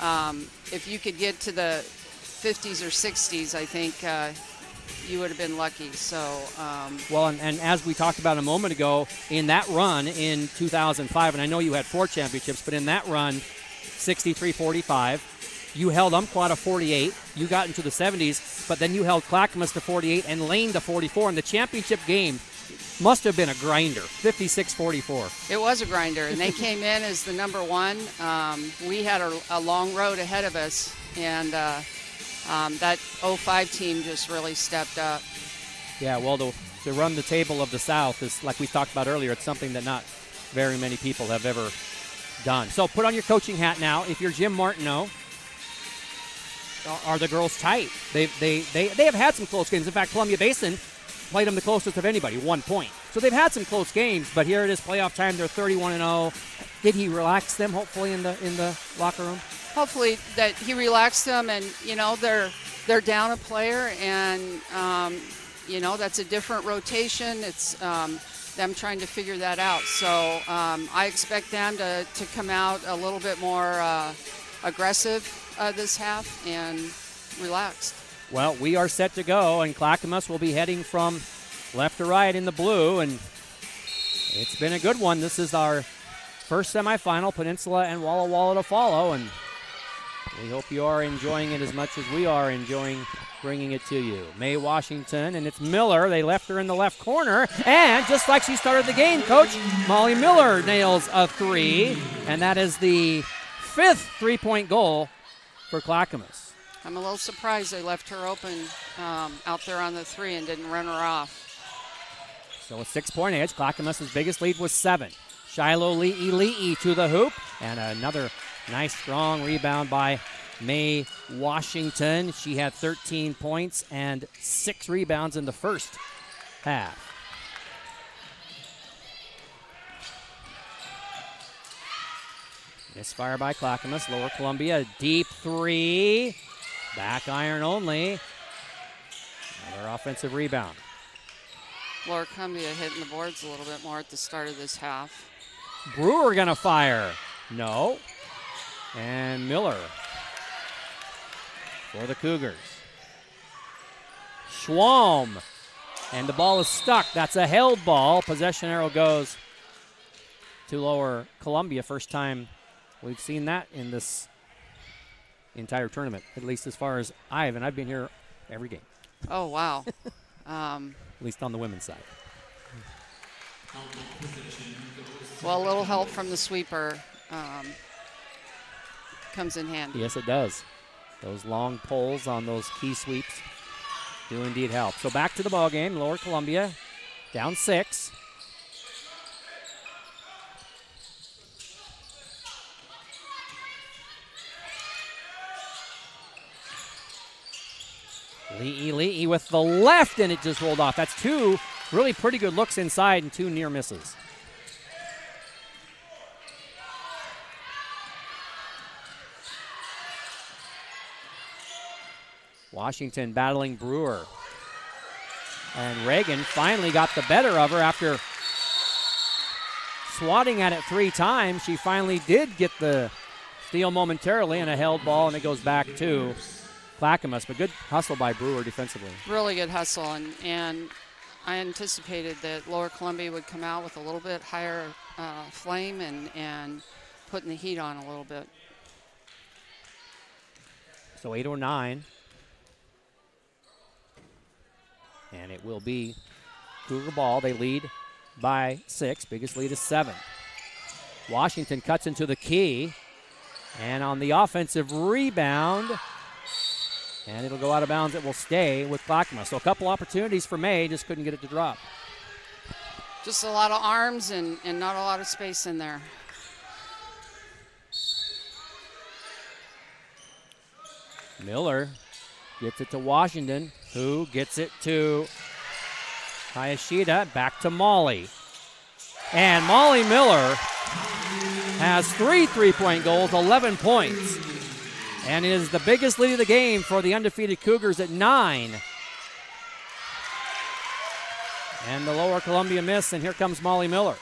if you could get to the 50s or 60s, I think you would have been lucky. So, well, and as we talked about a moment ago, in that run in 2005, and I know you had 4 championships, but in that run, 63-45, you held Umpqua to 48. You got into the 70s, but then you held Clackamas to 48 and Lane to 44. And the championship game must have been a grinder, 56-44. It was a grinder, and they came in as the number 1. We had a long road ahead of us, and that 05 team just really stepped up. Yeah, well, to run the table of the South is, like we talked about earlier, it's something that not very many people have ever done. So put on your coaching hat now. If you're Jim Martineau, are the girls tight? They have had some close games. In fact, Columbia Basin played them the closest of anybody, 1 point. So they've had some close games, but here it is, playoff time. They're 31-0. Did he relax them? Hopefully in the locker room. Hopefully that he relaxed them, and they're down a player, and that's a different rotation. It's them trying to figure that out. So I expect them to come out a little bit more aggressive this half and relaxed. Well, we are set to go, and Clackamas will be heading from left to right in the blue, and it's been a good one. This is our first semifinal, Peninsula and Walla Walla to follow, and we hope you are enjoying it as much as we are enjoying bringing it to you. Mae Washington, and it's Miller. They left her in the left corner, and just like she started the game, Coach, Molly Miller nails a 3, and that is the 5th three-point goal for Clackamas. I'm a little surprised they left her open out there on the 3 and didn't run her off. So a 6-point edge. Clackamas' biggest lead was 7. Shiloh Le'e to the hoop, and another nice strong rebound by Mae Washington. She had 13 points and 6 rebounds in the first half. Misfire by Clackamas. Lower Columbia, deep 3. Back iron only. Another offensive rebound. Lower Columbia hitting the boards a little bit more at the start of this half. Brewer gonna fire. No. And Miller for the Cougars. Schwalm. And the ball is stuck. That's a held ball. Possession arrow goes to Lower Columbia. First time we've seen that in this entire tournament, at least as far as I've been here every game. Oh, wow. At least on the women's side. Well, a little help from the sweeper comes in handy. Yes, it does. Those long pulls on those key sweeps do indeed help. So back to the ball game. Lower Columbia down 6. Le'e with the left, and it just rolled off. That's 2 really pretty good looks inside and 2 near misses. Washington battling Brewer. And Reagan finally got the better of her after swatting at it 3 times. She finally did get the steal momentarily and a held ball, and it goes back to Clackamas, but good hustle by Brewer defensively. Really good hustle, and I anticipated that Lower Columbia would come out with a little bit higher flame and putting the heat on a little bit. So 8:09. And it will be Cougar ball. They lead by 6. Biggest lead is 7. Washington cuts into the key. And on the offensive rebound, and it'll go out of bounds. It will stay with Clackamas. So a couple opportunities for May, just couldn't get it to drop. Just a lot of arms and not a lot of space in there. Miller gets it to Washington, who gets it to Hayashida. Back to Molly. And Molly Miller has 3 three-point goals, 11 points. And is the biggest lead of the game for the undefeated Cougars at 9. And the Lower Columbia miss, and here comes Molly Miller.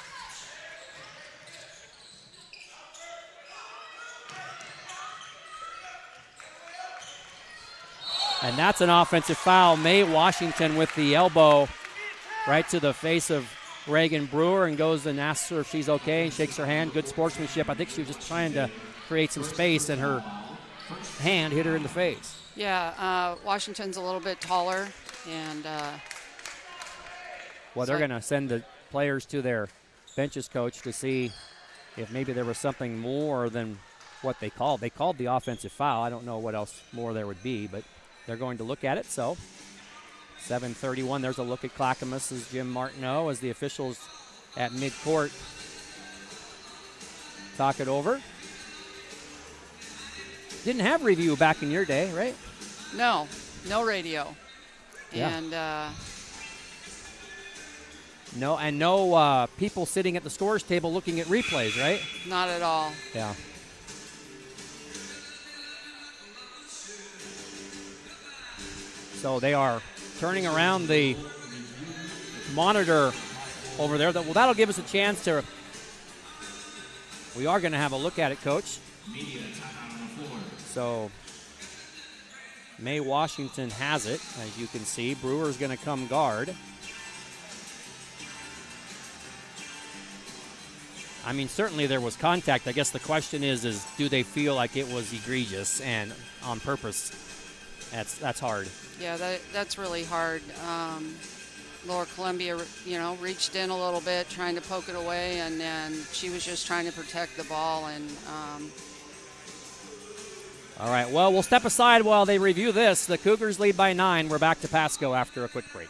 And that's an offensive foul. Mae Washington with the elbow right to the face of Reagan Brewer and goes and asks her if she's okay and shakes her hand. Good sportsmanship. I think she was just trying to create some space, and her hand hit her in the face. Yeah, Washington's a little bit taller, and well, they're going to send the players to their benches coach to see if maybe there was something more than what they called. They called the offensive foul. I don't know what else more there would be, but they're going to look at it. So 7:31, there's a look at Clackamas as Jim Martineau as the officials at midcourt talk it over. Didn't have review back in your day, right? no radio. Yeah. And No people sitting at the scores table looking at replays, right? not at all. Yeah. So they are turning around the monitor over there. Well, that'll give us a chance to. We are going to have a look at it, Coach. So Mae Washington has it, as you can see. Brewer's going to come guard. I mean, certainly there was contact. I guess the question is do they feel like it was egregious and on purpose? That's hard. Yeah, that's really hard. Lower Columbia, reached in a little bit, trying to poke it away, and then she was just trying to protect the ball. And all right, well, we'll step aside while they review this. The Cougars lead by 9. We're back to Pasco after a quick break.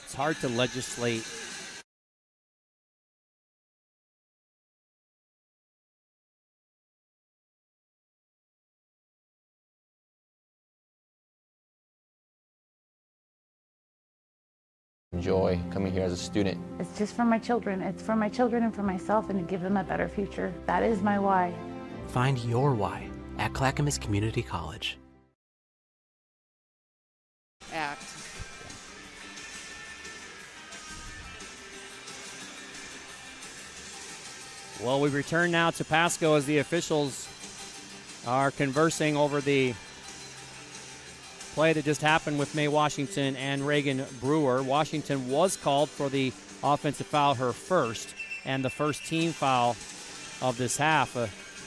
It's hard to legislate. Enjoy coming here as a student. It's just for my children. It's for my children and for myself, and to give them a better future. That is my why. Find your why at Clackamas Community College. act. Well, we return now to Pasco as the officials are conversing over the play that just happened with Mae Washington and Reagan Brewer. Washington was called for the offensive foul, her first, and the first team foul of this half.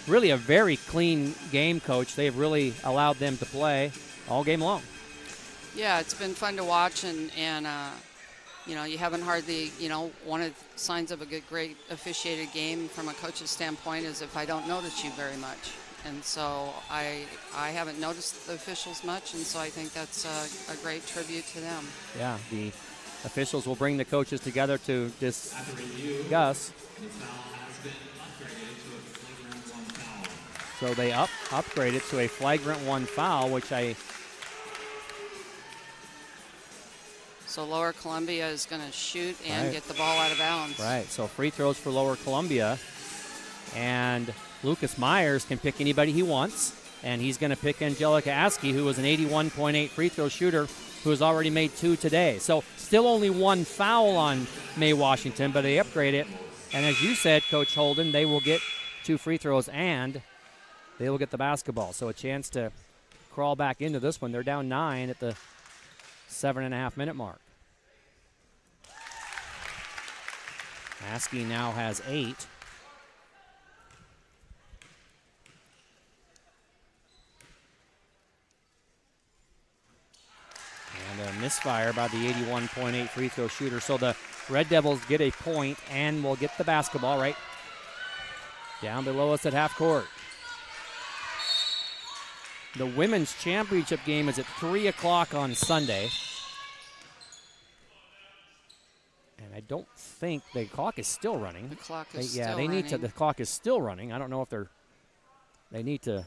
Really a very clean game, Coach. They've really allowed them to play all game long. Yeah, it's been fun to watch, and you haven't hardly, one of the signs of a great officiated game from a coach's standpoint is if I don't notice you very much. And so I haven't noticed the officials much, and so I think that's a great tribute to them. Yeah, the officials will bring the coaches together to discuss. So they upgraded to a flagrant 1 foul, which So Lower Columbia is going to shoot and get the ball out of bounds. Right, so free throws for Lower Columbia. And Lucas Myers can pick anybody he wants, and he's going to pick Angelica Askey, who was an 81.8 free throw shooter who has already made 2 today. So still only 1 foul on Mae Washington, but they upgrade it. And as you said, Coach Holden, they will get 2 free throws and they will get the basketball. So a chance to crawl back into this one. They're down 9 at the 7.5-minute mark. Askey now has 8. And a misfire by the 81.8 free throw shooter. So the Red Devils get a point and will get the basketball right down below us at half court. The women's championship game is at 3 o'clock on Sunday. And I don't think the clock is still running. The clock is still running. Need to. The clock is still running. I don't know if they need to.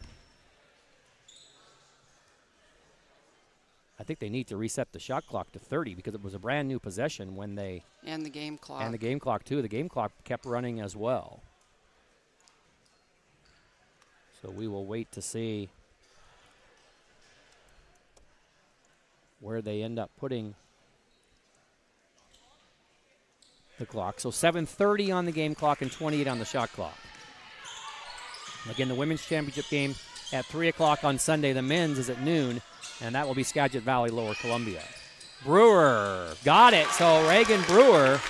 I think they need to reset the shot clock to 30 because it was a brand new possession when they. And the game clock. And the game clock, too. The game clock kept running as well. So we will wait to see where they end up putting the clock. So 7:30 on the game clock and 28 on the shot clock. Again, the women's championship game at 3 o'clock on Sunday. The men's is at noon, and that will be Skagit Valley, Lower Columbia. Brewer got it. So Reagan Brewer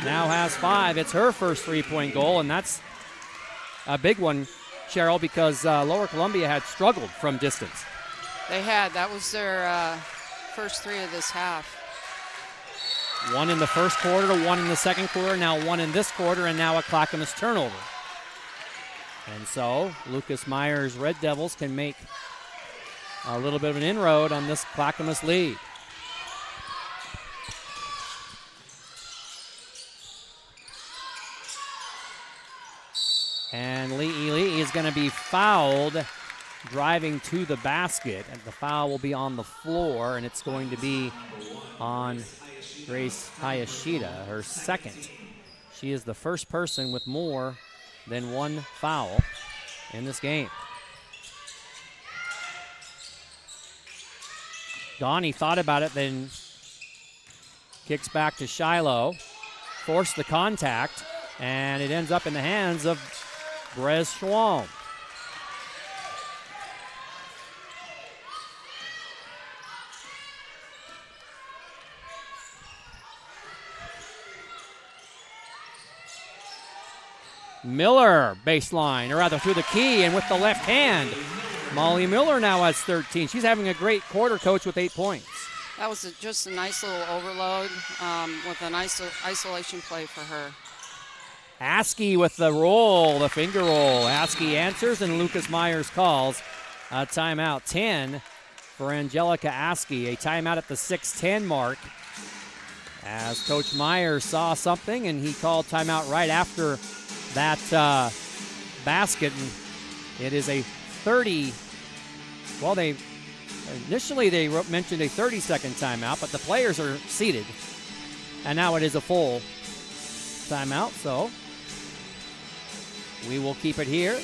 now has 5. It's her first three-point goal, and that's a big one, Cheryl, because Lower Columbia had struggled from distance. They had. That was their first 3 of this half. 1 in the first quarter, 1 in the second quarter, now 1 in this quarter, and now a Clackamas turnover. And so Lucas Myers' Red Devils can make a little bit of an inroad on this Clackamas lead. And Lee is going to be fouled driving to the basket, and the foul will be on the floor, and it's going to be on Grace Hayashida, her second. She is the first person with more than 1 foul in this game. Donnie thought about it, then kicks back to Shiloh, forced the contact, and it ends up in the hands of Brez Schwalm. Miller baseline, or rather through the key and with the left hand. Molly Miller now has 13. She's having a great quarter, coach, with 8 points. That was just a nice little overload with a nice isolation play for her. Askey with the roll, the finger roll. Askey answers, and Lucas Myers calls a timeout. 10 for Angelica Askey. A timeout at the 6:10 mark, as Coach Myers saw something, and he called timeout right after that basket. And it is a 30. Well, initially they mentioned a 30-second timeout, but the players are seated, and now it is a full timeout. So we will keep it here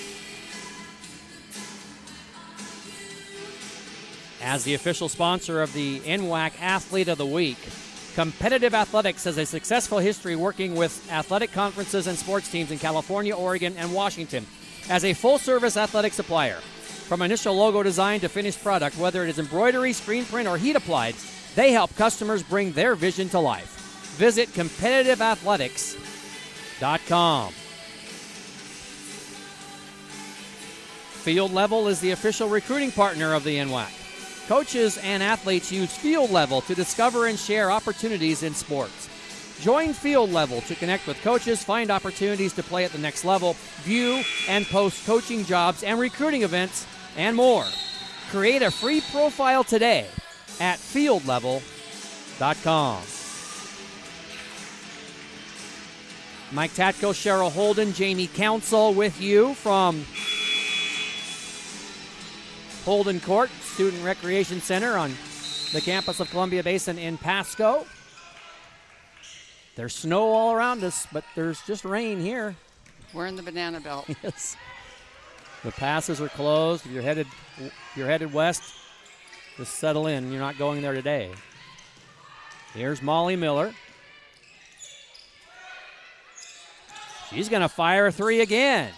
as the official sponsor of the NWAC Athlete of the Week. Competitive Athletics has a successful history working with athletic conferences and sports teams in California, Oregon, and Washington as a full-service athletic supplier. From initial logo design to finished product, whether it is embroidery, screen print, or heat applied, they help customers bring their vision to life. Visit competitiveathletics.com. Field Level is the official recruiting partner of the NWAC. Coaches and athletes use Field Level to discover and share opportunities in sports. Join Field Level to connect with coaches, find opportunities to play at the next level, view and post coaching jobs and recruiting events, and more. Create a free profile today at fieldlevel.com. Mike Tatko, Cheryl Holden, Jamie Council with you from Holden Court, Student Recreation Center on the campus of Columbia Basin in Pasco. There's snow all around us, but there's just rain here. We're in the banana belt. Yes. The passes are closed. If you're headed west, just settle in. You're not going there today. Here's Molly Miller. She's going to fire a 3 again.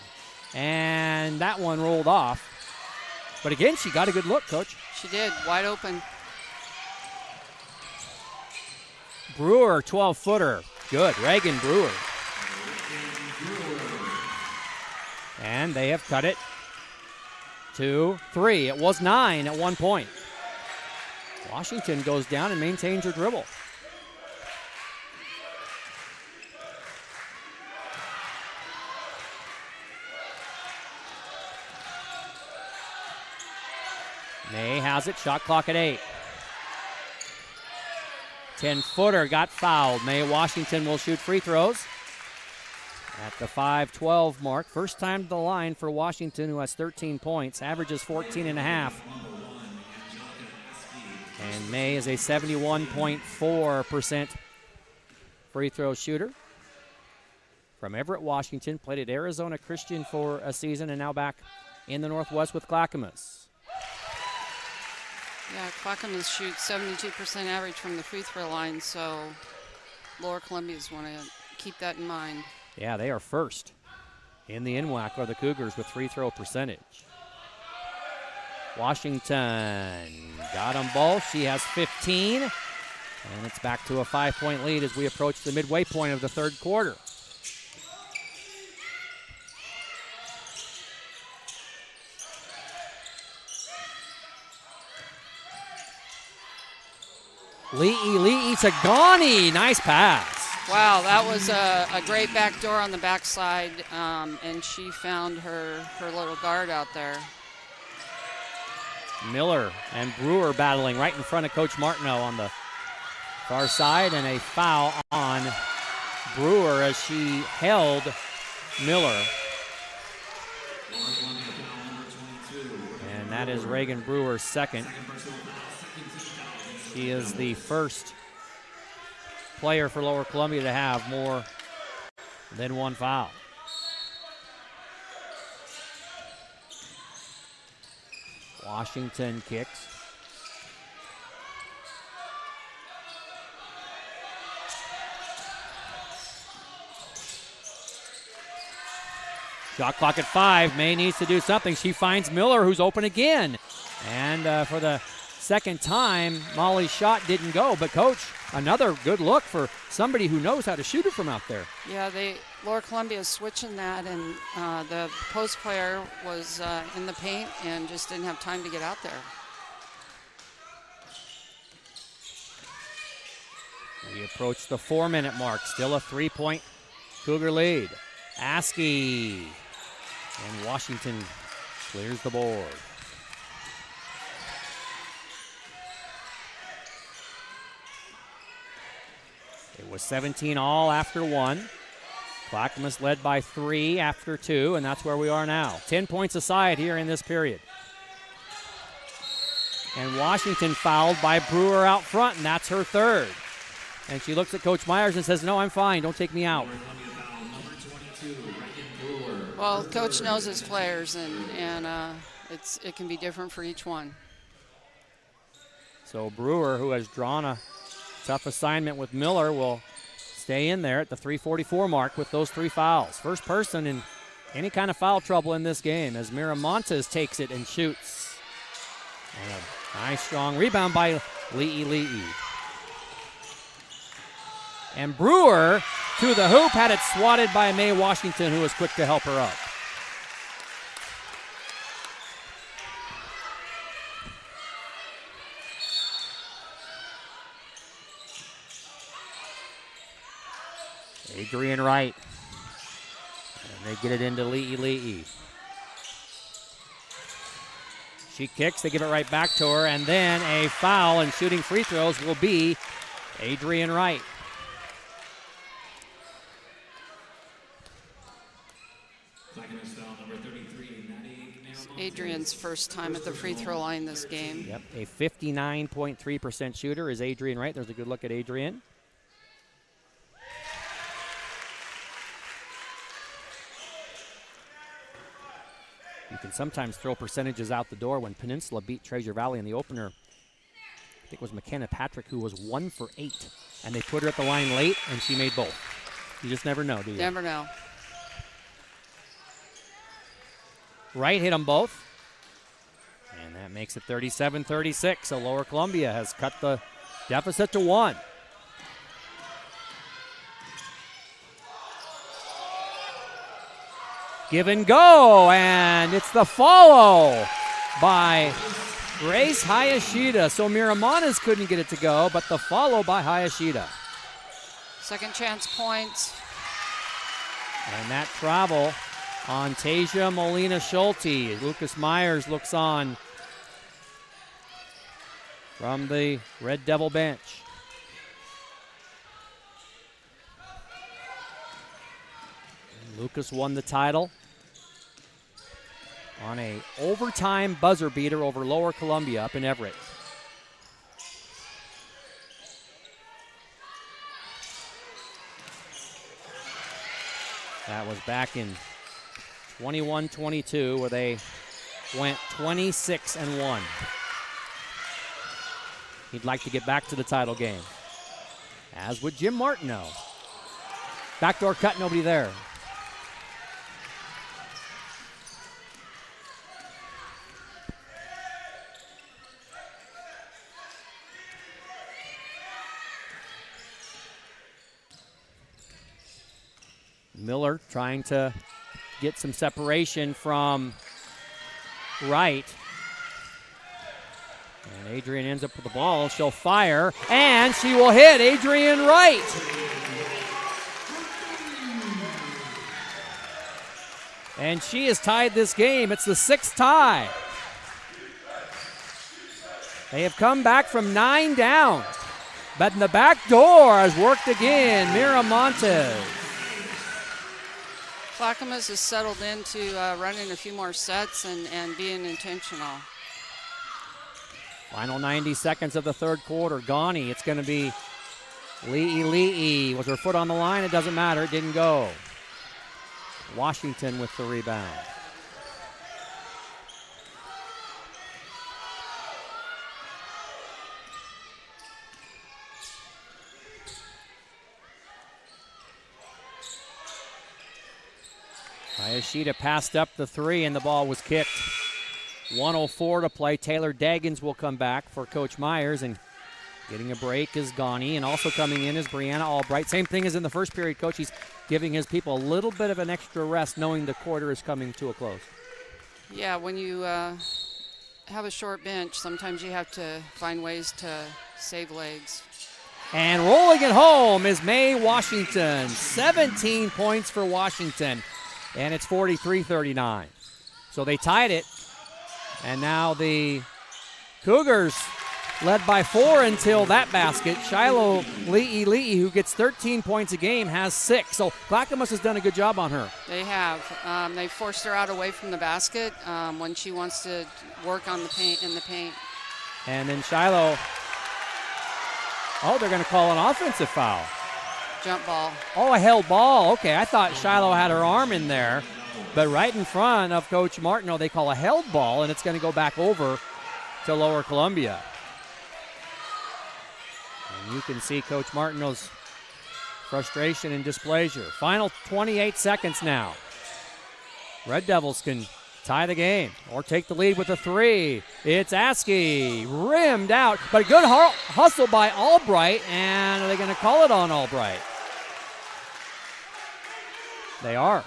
And that one rolled off. But again, she got a good look, Coach. She did. Wide open. Brewer, 12-footer. Good. Reagan Brewer. And they have cut it to 3. It was 9 at one point. Washington goes down and maintains her dribble. May has it. Shot clock at 8. 10-footer got fouled. May Washington will shoot free throws at the 5:12 mark. First time to the line for Washington, who has 13 points, averages 14.5. And May is a 71.4% free throw shooter. From Everett, Washington, played at Arizona Christian for a season and now back in the Northwest with Clackamas. Yeah, Clackamas shoots 72% average from the free throw line, so Lower Columbia's want to keep that in mind. Yeah, they are first. in the NWAC are the Cougars with free throw percentage. Washington got them both. She has 15. And it's back to a 5-point lead as we approach the midway point of the third quarter. Lee Tagani, nice pass. Wow, that was a great backdoor on the backside, and she found her little guard out there. Miller and Brewer battling right in front of Coach Martineau on the far side, and a foul on Brewer as she held Miller. And that is Reagan Brewer's second. She is the first player for Lower Columbia to have more than one foul. Washington kicks. Shot clock at 5. May needs to do something. She finds Miller, who's open again. And for the second time, Molly's shot didn't go. But, Coach, another good look for somebody who knows how to shoot it from out there. Yeah, Lower Columbia is switching that, and the post player was in the paint and just didn't have time to get out there. We approach the 4-minute mark. Still a 3-point Cougar lead. Askey. And Washington clears the board. It was 17 all after 1. Clackamas led by 3 after 2, and that's where we are now. 10 points aside here in this period. And Washington fouled by Brewer out front, and that's her third. And she looks at Coach Myers and says, "No, I'm fine. Don't take me out." Well, Coach knows his players, and it can be different for each one. So Brewer, who has drawn a tough assignment with Miller, will stay in there at the 3:44 mark with those 3 fouls. First person in any kind of foul trouble in this game as Miramontes takes it and shoots. And a nice strong rebound by Lee. And Brewer to the hoop, had it swatted by Mae Washington, who was quick to help her up. Adrian Wright. And they get it into Lee. She kicks, they give it right back to her, and then a foul, and shooting free throws will be Adrian Wright. Adrian's first time at the free throw line this game. Yep, a 59.3% shooter is Adrian Wright. There's a good look at Adrian. You can sometimes throw percentages out the door. When Peninsula beat Treasure Valley in the opener, I think it was McKenna Patrick who was 1 for 8. And they put her at the line late, and she made both. You just never know, do you? Never know. Wright hit them both. And that makes it 37-36. So Lower Columbia has cut the deficit to 1. Give and go, and it's the follow by Grace Hayashida. So Miramontes couldn't get it to go, but the follow by Hayashida. Second chance points. And that travel on Tasia Molina-Schulte. Lucas Myers looks on from the Red Devil bench. Lucas won the title on a overtime buzzer beater over Lower Columbia up in Everett. That was back in 21-22 where they went 26-1. He'd like to get back to the title game, as would Jim Martineau. Backdoor cut, nobody there. Miller trying to get some separation from Wright. And Adrian ends up with the ball. She'll fire, and she will hit Adrian Wright. And she has tied this game. It's the 6th tie. They have come back from 9 down. But in the back door has worked again, Miramontes. Clackamas has settled into running a few more sets and being intentional. Final 90 seconds of the third quarter. Ghani, it's going to be Le'i. Was her foot on the line? It doesn't matter. It didn't go. Washington with the rebound. Hayashida passed up the 3, and the ball was kicked. 1:04 to play. Taylor Daggins will come back for Coach Myers, and getting a break is Ghani, and also coming in is Brianna Albright. Same thing as in the first period, Coach. He's giving his people a little bit of an extra rest, knowing the quarter is coming to a close. Yeah, when you have a short bench, sometimes you have to find ways to save legs. And rolling it home is May Washington. 17 points for Washington, and it's 43-39. So they tied it, and now the Cougars led by 4 until that basket. Shiloh Le'i, who gets 13 points a game, has 6. So Clackamas has done a good job on her. They have. They forced her out away from the basket when she wants to work on the paint in the paint. And then Shiloh, they're going to call an offensive foul. Jump ball. Oh, a held ball. Okay, I thought Shiloh had her arm in there. But right in front of Coach Martineau, they call a held ball, and it's going to go back over to Lower Columbia. And you can see Coach Martineau's frustration and displeasure. Final 28 seconds now. Red Devils can tie the game or take the lead with a 3. It's Askey, rimmed out, but a good hustle by Albright, and are they going to call it on Albright? They are.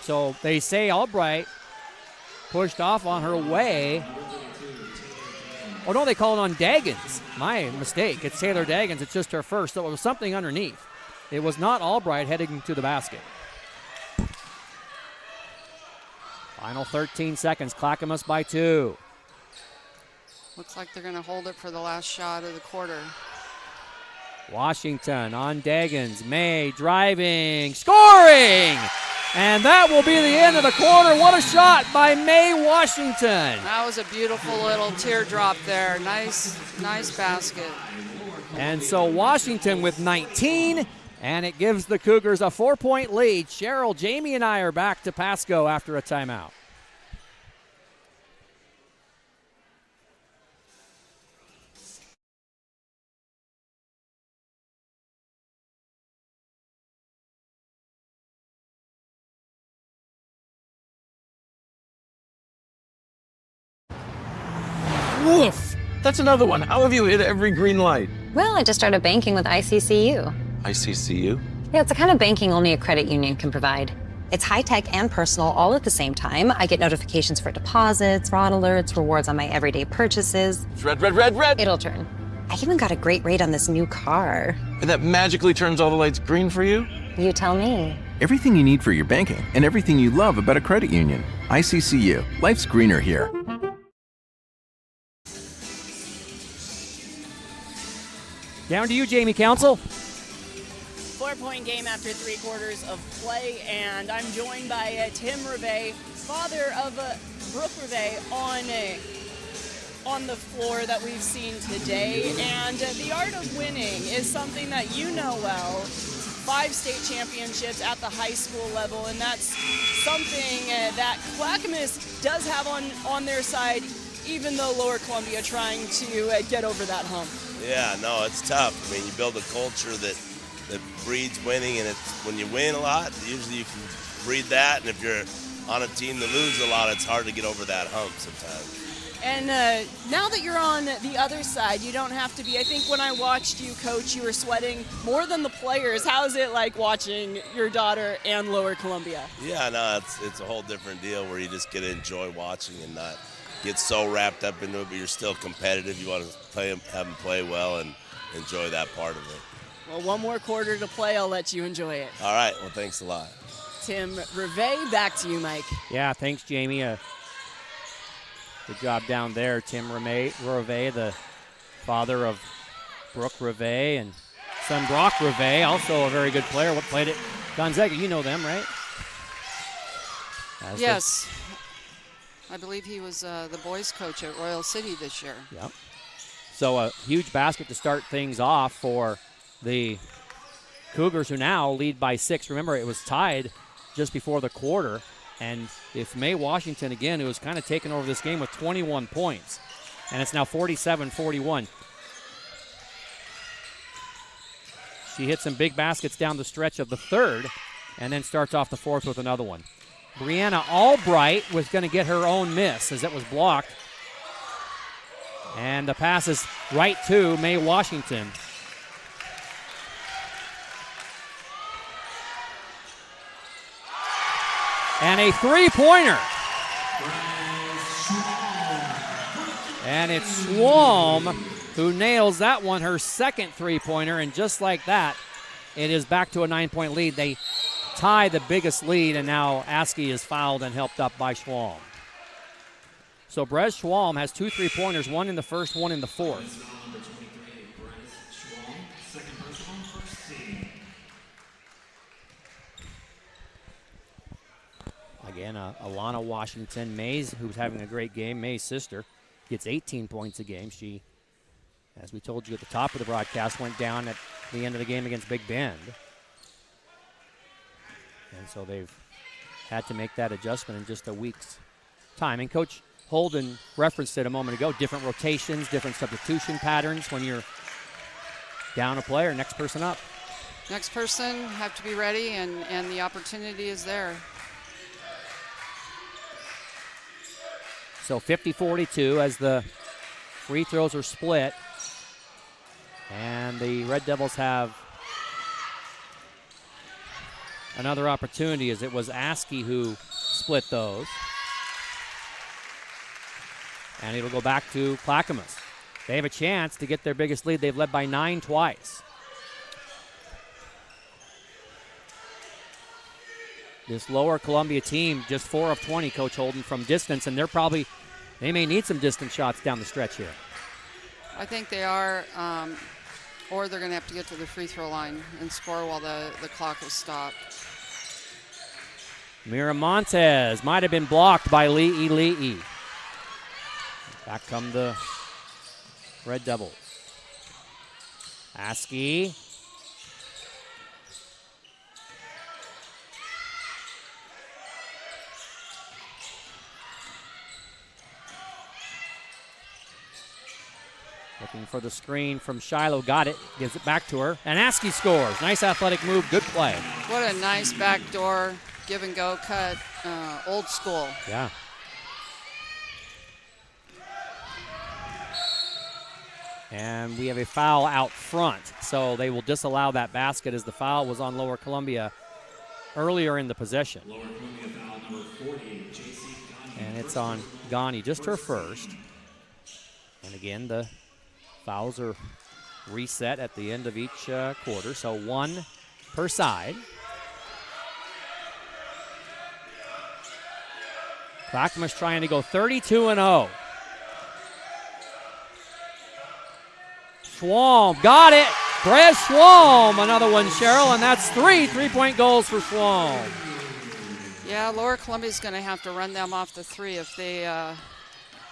So they say Albright pushed off on her way. Oh, no, they call it on Daggins. My mistake. It's Taylor Daggins. It's just her first. So it was something underneath. It was not Albright heading to the basket. Final 13 seconds. Clackamas by 2. Looks like they're going to hold it for the last shot of the quarter. Washington on Daggins. May driving, scoring! And that will be the end of the quarter. What a shot by May Washington. That was a beautiful little teardrop there. Nice basket. And so Washington with 19, and it gives the Cougars a 4-point lead. Cheryl, Jamie, and I are back to Pasco after a timeout. Woof! That's another one. How have you hit every green light? Well, I just started banking with ICCU. ICCU? Yeah, it's the kind of banking only a credit union can provide. It's high-tech and personal all at the same time. I get notifications for deposits, fraud alerts, rewards on my everyday purchases. It's red, red, red, red! It'll turn. I even got a great rate on this new car. And that magically turns all the lights green for you? You tell me. Everything you need for your banking and everything you love about a credit union. ICCU. Life's greener here. Down to you, Jamie Council. 4-point game after 3 quarters of play, and I'm joined by Tim Reve, father of Brooke Reve, on the floor that we've seen today. And the art of winning is something that you know well. 5 state championships at the high school level, and that's something that Clackamas does have on their side, even though Lower Columbia trying to get over that hump. Yeah, no, it's tough. I mean, you build a culture that breeds winning, and it's when you win a lot, usually you can breed that, and if you're on a team that loses a lot, it's hard to get over that hump sometimes. And now that you're on the other side, you don't have to be. I think when I watched you coach, you were sweating more than the players. How is it like watching your daughter and Lower Columbia? Yeah, no, it's a whole different deal where you just get to enjoy watching and not get so wrapped up into it, but you're still competitive. You want to have them play well and enjoy that part of it. Well, one more quarter to play. I'll let you enjoy it. All right. Well, thanks a lot. Tim Reve, back to you, Mike. Yeah, thanks, Jamie. Good job down there. Tim Reve, the father of Brooke Reve and son Brock Reve, also a very good player. What played at Gonzaga? You know them, right? Yes. I believe he was the boys' coach at Royal City this year. Yep. So a huge basket to start things off for the Cougars, who now lead by 6. Remember, it was tied just before the quarter. And if Mae Washington, again, who was kind of taking over this game with 21 points. And it's now 47-41. She hit some big baskets down the stretch of the third and then starts off the fourth with another one. Brianna Albright was going to get her own miss as it was blocked. And the pass is right to Mae Washington. And a three-pointer. And it's Schwalm who nails that one, her second three-pointer. And just like that, it is back to a 9-point lead. They tie the biggest lead, and now Askey is fouled and helped up by Schwalm. So Brez Schwalm has 2 3-pointers, one in the first, one in the fourth. Again, Alana Washington, Mae's, who's having a great game, Mae's sister, gets 18 points a game. She, as we told you at the top of the broadcast, went down at the end of the game against Big Bend. And so they've had to make that adjustment in just a week's time. And Coach Holden referenced it a moment ago, different rotations, different substitution patterns when you're down a player, next person up. Next person, have to be ready, and the opportunity is there. So 50-42 as the free throws are split. And the Red Devils have another opportunity, as it was Askey who split those. And it'll go back to Clackamas. They have a chance to get their biggest lead. They've led by 9 twice. This Lower Columbia team, just 4 of 20, Coach Holden, from distance, and they may need some distance shots down the stretch here. I think they are, or they're going to have to get to the free throw line and score while the clock is stopped. Miramontes might have been blocked by Le'i. Back come the Red Devils. Askey. Looking for the screen from Shiloh. Got it. Gives it back to her. And Askey scores. Nice athletic move. Good play. What a nice backdoor give and go cut. Old school. Yeah. And we have a foul out front. So they will disallow that basket as the foul was on Lower Columbia earlier in the possession. And it's on Ghani, just her first. And again, the fouls are reset at the end of each quarter, so 1 per side. Clackamas trying to go 32-0. Schwalm got it. Brez Schwalm, another one, Cheryl, and that's 3 3-point goals for Schwalm. Yeah, Lower Columbia's going to have to run them off the 3 if they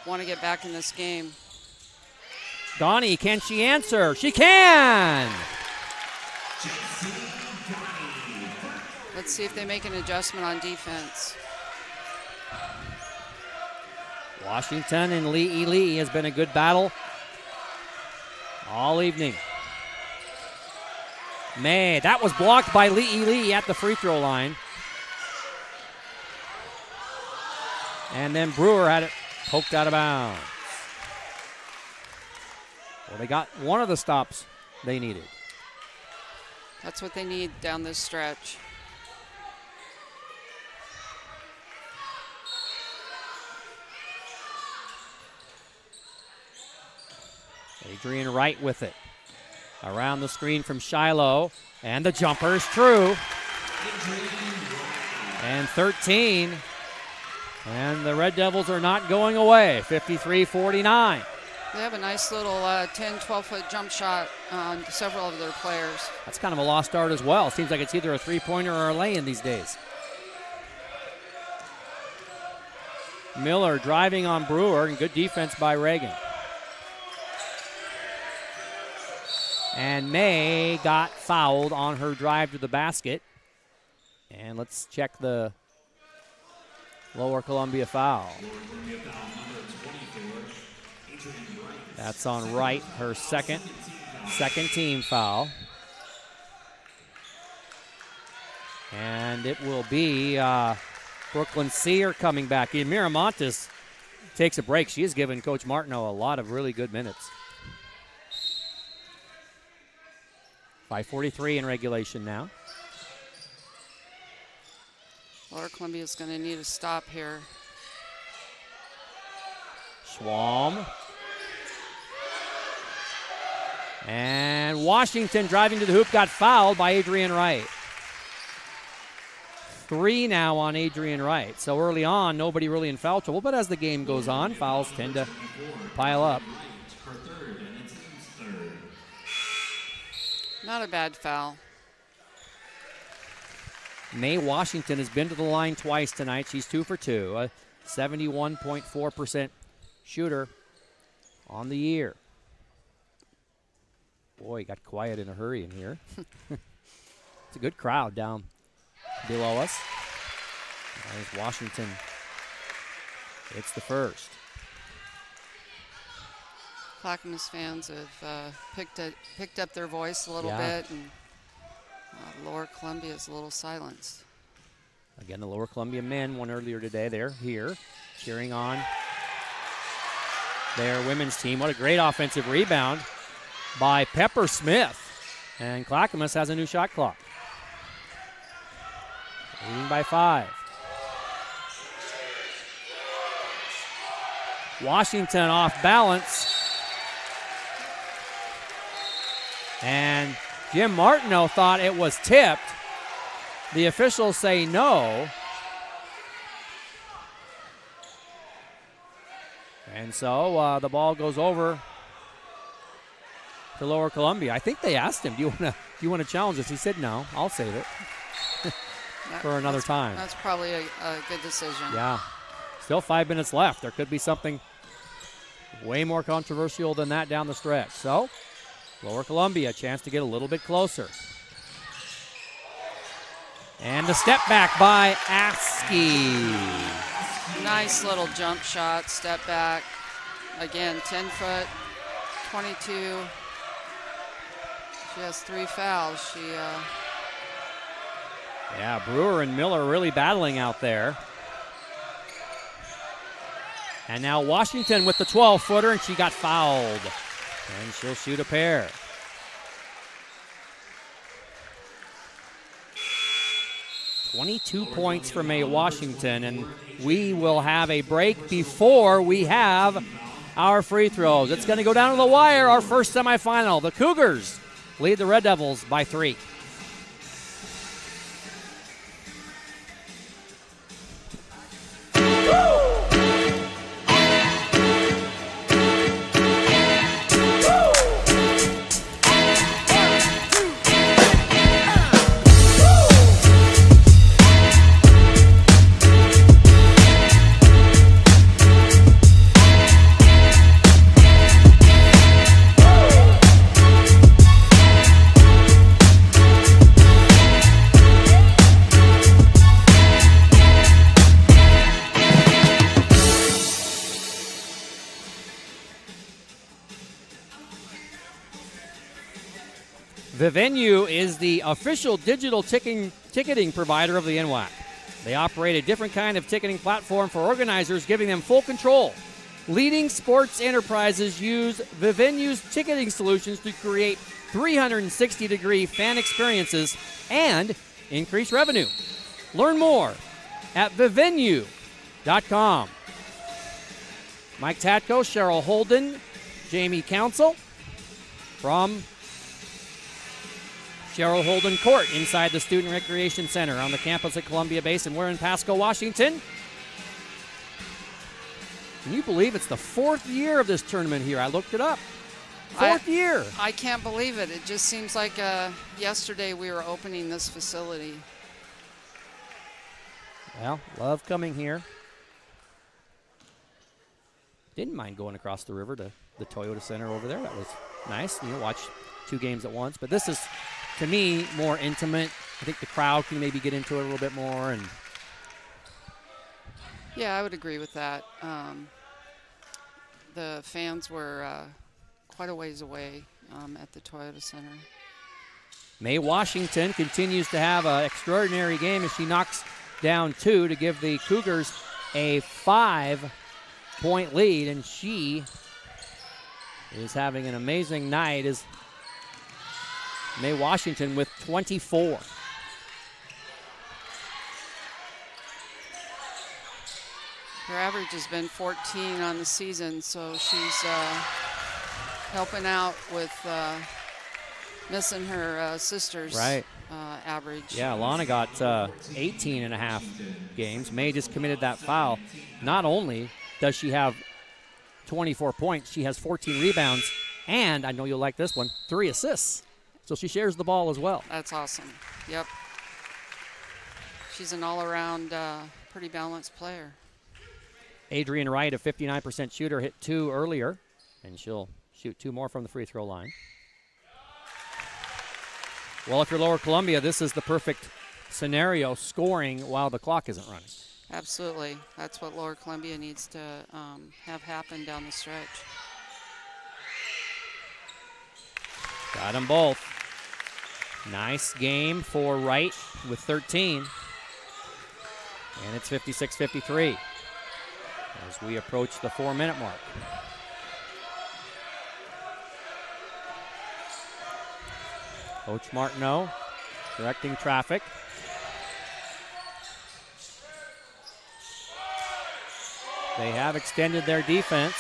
want to get back in this game. Ghani, can she answer? She can! Let's see if they make an adjustment on defense. Washington and Le'i has been a good battle all evening. Mae, that was blocked by Le'i at the free throw line. And then Brewer had it poked out of bounds. Well, they got one of the stops they needed. That's what they need down this stretch. Adrian Wright with it. Around the screen from Shiloh. And the jumper is true. And 13. And the Red Devils are not going away. 53-49. They have a nice little 10, 12-foot jump shot on several of their players. That's kind of a lost art as well. Seems like it's either a three-pointer or a lay-in these days. Miller driving on Brewer, and good defense by Reagan. And May got fouled on her drive to the basket. And let's check the Lower Columbia foul. That's on Wright, her second team foul. And it will be Brooklyn Sear coming back in. Miramontes takes a break. She has given Coach Martineau a lot of really good minutes. 5:43 in regulation now. Lower Columbia is going to need a stop here. Schwalm. And Washington driving to the hoop got fouled by Adrian Wright. 3 now on Adrian Wright. So early on, nobody really in foul trouble, but as the game goes on, fouls tend to pile up. Not a bad foul. Mae Washington has been to the line twice tonight. She's 2 for 2, a 71.4% shooter on the year. Boy, it got quiet in a hurry in here. It's a good crowd down below us. There's Washington. It's the first. Clackamas fans have picked up their voice a little bit, and Lower Columbia is a little silenced. Again, the Lower Columbia men won earlier today. They're here cheering on their women's team. What a great offensive rebound by Pepper Smith. And Clackamas has a new shot clock. Leading by 5. Washington off balance. And Jim Martineau thought it was tipped. The officials say no. And so the ball goes over to Lower Columbia. I think they asked him, do you want to challenge this? He said no, I'll save it for another time. That's probably a good decision. Yeah. Still 5 minutes left. There could be something way more controversial than that down the stretch. So Lower Columbia, a chance to get a little bit closer. And the step back by Askey. Nice little jump shot, step back. Again, 10 foot, 22. She has 3 fouls. Yeah, Brewer and Miller really battling out there. And now Washington with the 12-footer, and she got fouled. And she'll shoot a pair. .22 points for Mae Washington, and we will have a break before we have our free throws. It's going to go down to the wire, our first semifinal. The Cougars lead the Red Devils by 3. The venue is the official digital ticketing provider of the NWAC. They operate a different kind of ticketing platform for organizers, giving them full control Leading sports enterprises use Vivenue's ticketing solutions to create 360-degree fan experiences and increase revenue. Learn more at vivenue.com. Mike Tatko, Cheryl Holden, Jamie Council from Cheryl Holden Court inside the Student Recreation Center on the campus at Columbia Basin. We're in Pasco, Washington. Can you believe it's the 4th year of this tournament here? I looked it up. 4th year. I can't believe it. It just seems like yesterday we were opening this facility. Well, love coming here. Didn't mind going across the river to the Toyota Center over there. That was nice. Watch 2 games at once. But this is, to me, more intimate. I think the crowd can maybe get into it a little bit more. And yeah, I would agree with that. The fans were quite a ways away at the Toyota Center. Mae Washington continues to have an extraordinary game as she knocks down 2 to give the Cougars a 5-point lead, and she is having an amazing night as Mae Washington with 24. Her average has been 14 on the season, so she's helping out with missing her sister's average. Yeah, Alana got 18 and a half games. Mae just committed that foul. Not only does she have 24 points, she has 14 rebounds, and I know you'll like this one, 3 assists. So she shares the ball as well. That's awesome. Yep. She's an all-around pretty balanced player. Adrian Wright, a 59% shooter, hit 2 earlier, and she'll shoot 2 more from the free throw line. Well, if you're Lower Columbia, this is the perfect scenario, scoring while the clock isn't running. Absolutely. That's what Lower Columbia needs to have happen down the stretch. Got them both. Nice game for Wright with 13. And it's 56-53 as we approach the 4-minute mark. Coach Martineau directing traffic. They have extended their defense.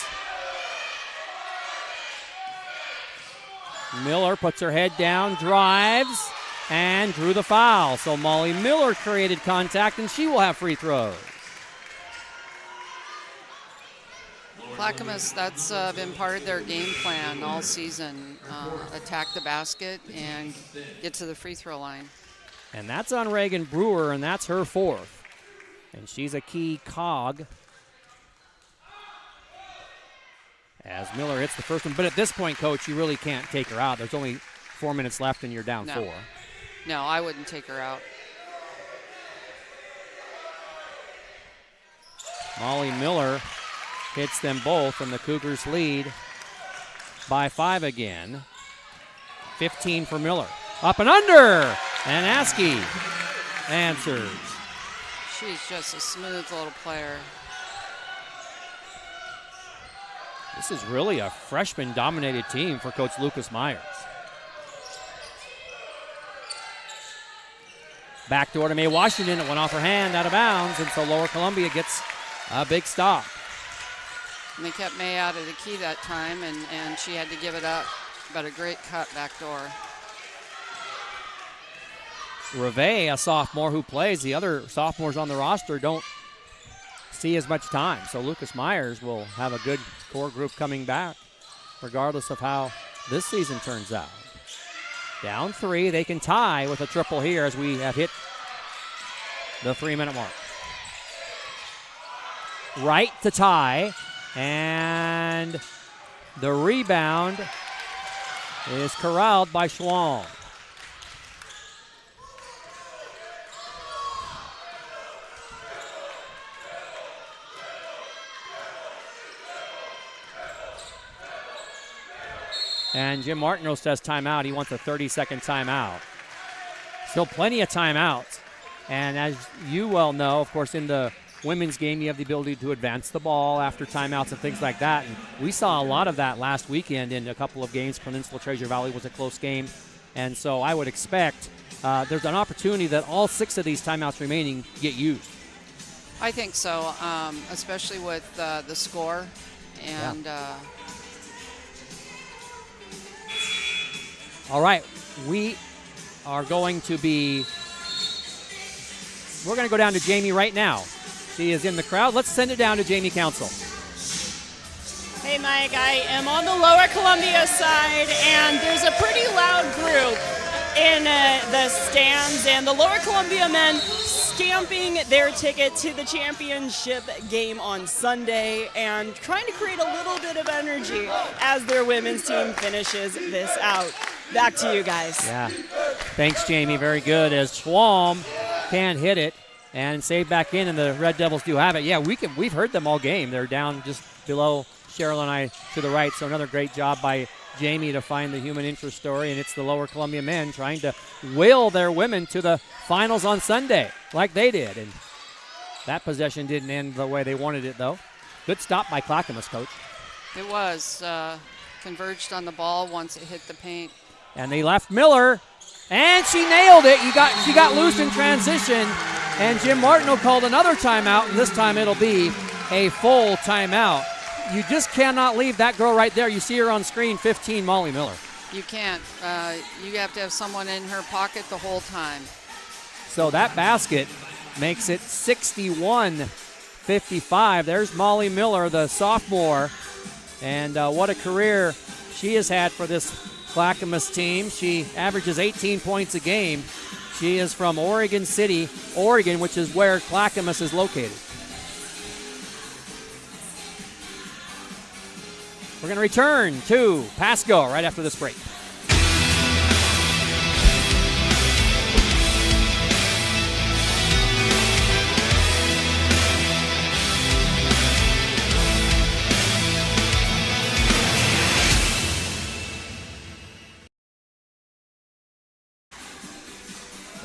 Miller puts her head down, drives, and drew the foul. So Molly Miller created contact, and she will have free throws. Clackamas, that's been part of their game plan all season. Attack the basket and get to the free throw line. And that's on Reagan Brewer, and that's her 4th. And she's a key cog as Miller hits the first one. But at this point, Coach, you really can't take her out. There's only 4 minutes left, and you're down 4. No, I wouldn't take her out. Molly Miller hits them both, and the Cougars lead by 5 again. 15 for Miller. Up and under, and Askey answers. She's just a smooth little player. This is really a freshman-dominated team for Coach Lucas Myers. Backdoor to Mae Washington. It went off her hand, out of bounds, and so Lower Columbia gets a big stop. And they kept Mae out of the key that time, and she had to give it up. But a great cut backdoor. Reve, a sophomore who plays. The other sophomores on the roster don't see as much time. So Lucas Myers will have a good core group coming back, regardless of how this season turns out. Down 3, they can tie with a triple here as we have hit the 3-minute mark. Right to tie, and the rebound is corralled by Schwalm. And Jim Martineau says timeout. He wants a 30-second timeout. Still plenty of timeouts. And as you well know, of course, in the women's game, you have the ability to advance the ball after timeouts and things like that. And we saw a lot of that last weekend in a couple of games. Peninsula Treasure Valley was a close game. And so I would expect there's an opportunity that all 6 of these timeouts remaining get used. I think so, especially with the score. And all right, we are going to be – we're going to go down to Jamie right now. She is in the crowd. Let's send it down to Jamie Council. Hey, Mike, I am on the Lower Columbia side, and there's a pretty loud group in the stands, and the Lower Columbia men stamping their ticket to the championship game on Sunday and trying to create a little bit of energy as their women's team finishes this out. Back to you guys. Yeah. Thanks, Jamie. Very good. As Schwalm can't hit it and save back in, and the Red Devils do have it. Yeah, we've heard them all game. They're down just below Cheryl and I to the right, so another great job by Jamie to find the human interest story, and it's the Lower Columbia men trying to will their women to the finals on Sunday like they did, and that possession didn't end the way they wanted it, though. Good stop by Clackamas, Coach. it was converged on the ball once it hit the paint. And they left Miller, and she nailed it. She got loose in transition, and Jim Martineau called another timeout, and this time it'll be a full timeout. You just cannot leave that girl right there. You see her on screen, 15, Molly Miller. You can't. You have to have someone in her pocket the whole time. So that basket makes it 61-55. There's Molly Miller, the sophomore, and what a career she has had for this Clackamas team. She averages 18 points a game. She is from Oregon City, Oregon, which is where Clackamas is located. We're going to return to Pasco right after this break.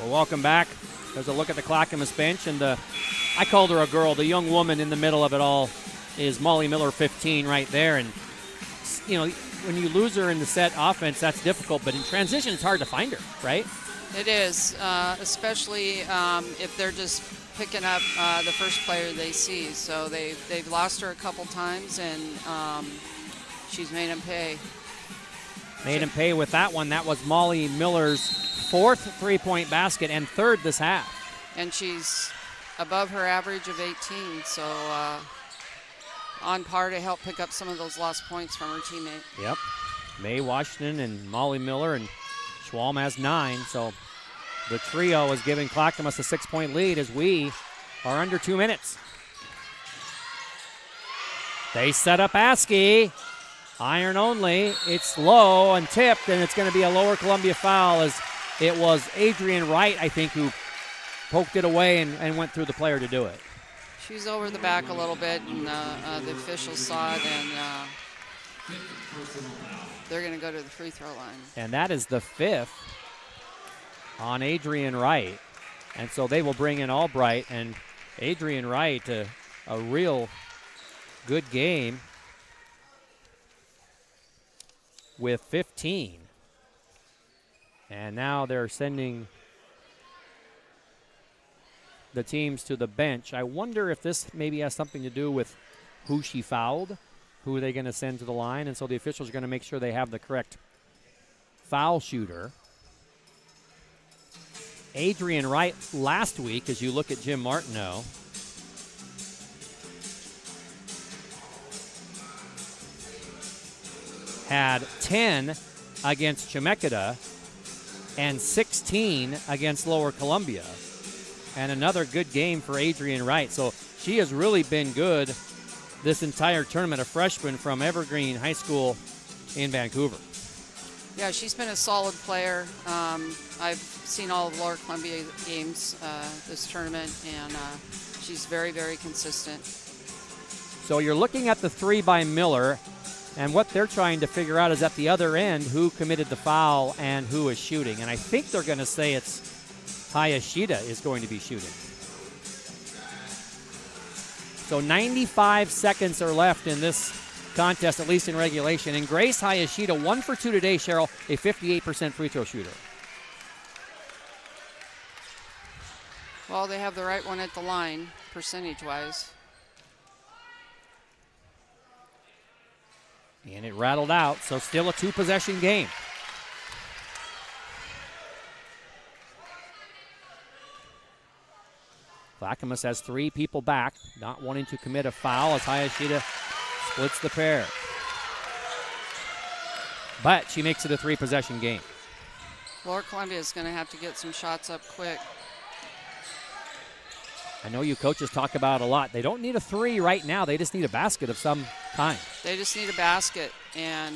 Well, welcome back. There's a look at the Clackamas bench, and I called her a girl. The young woman in the middle of it all is Molly Miller, 15, right there. And you know, when you lose her in the set offense, that's difficult, but in transition, it's hard to find her, right? It is, especially if they're just picking up the first player they see. So they've lost her a couple times, and she's made them pay. Made him pay with that one. That was Molly Miller's 4th three-point basket and 3rd this half. And she's above her average of 18, so on par to help pick up some of those lost points from her teammate. Yep. Mae Washington and Molly Miller, and Schwalm has 9. So the trio is giving Clackamas a 6-point lead as we are under 2 minutes. They set up Askey. Iron only. It's low and tipped, and it's going to be a Lower Columbia foul as it was Adrian Wright, I think, who poked it away and went through the player to do it. She's over the back a little bit, and the officials saw it, and they're going to go to the free throw line. And that is the 5th on Adrian Wright. And so they will bring in Albright, and Adrian Wright, a real good game with 15. And now they're sending the teams to the bench. I wonder if this maybe has something to do with who she fouled. Who are they going to send to the line? And so the officials are going to make sure they have the correct foul shooter. Adrian Wright last week, as you look at Jim Martineau, had 10 against Chemeketa and 16 against Lower Columbia. And another good game for Adrian Wright. So she has really been good this entire tournament, a freshman from Evergreen High School in Vancouver. Yeah, she's been a solid player. I've seen all of Lower Columbia games this tournament, and she's very, very consistent. So you're looking at the 3 by Miller, and what they're trying to figure out is at the other end who committed the foul and who is shooting. And I think they're going to say it's Hayashida is going to be shooting. So 95 seconds are left in this contest, at least in regulation. And Grace Hayashida, 1 for 2 today, Cheryl, a 58% free throw shooter. Well, they have the right one at the line, percentage-wise. And it rattled out, so still a 2-possession game. Clackamas has 3 people back, not wanting to commit a foul as Hayashida splits the pair. But she makes it a 3-possession game. Lower Columbia is going to have to get some shots up quick. I know you coaches talk about it a lot. They don't need a 3 right now. They just need a basket of some kind. They just need a basket, and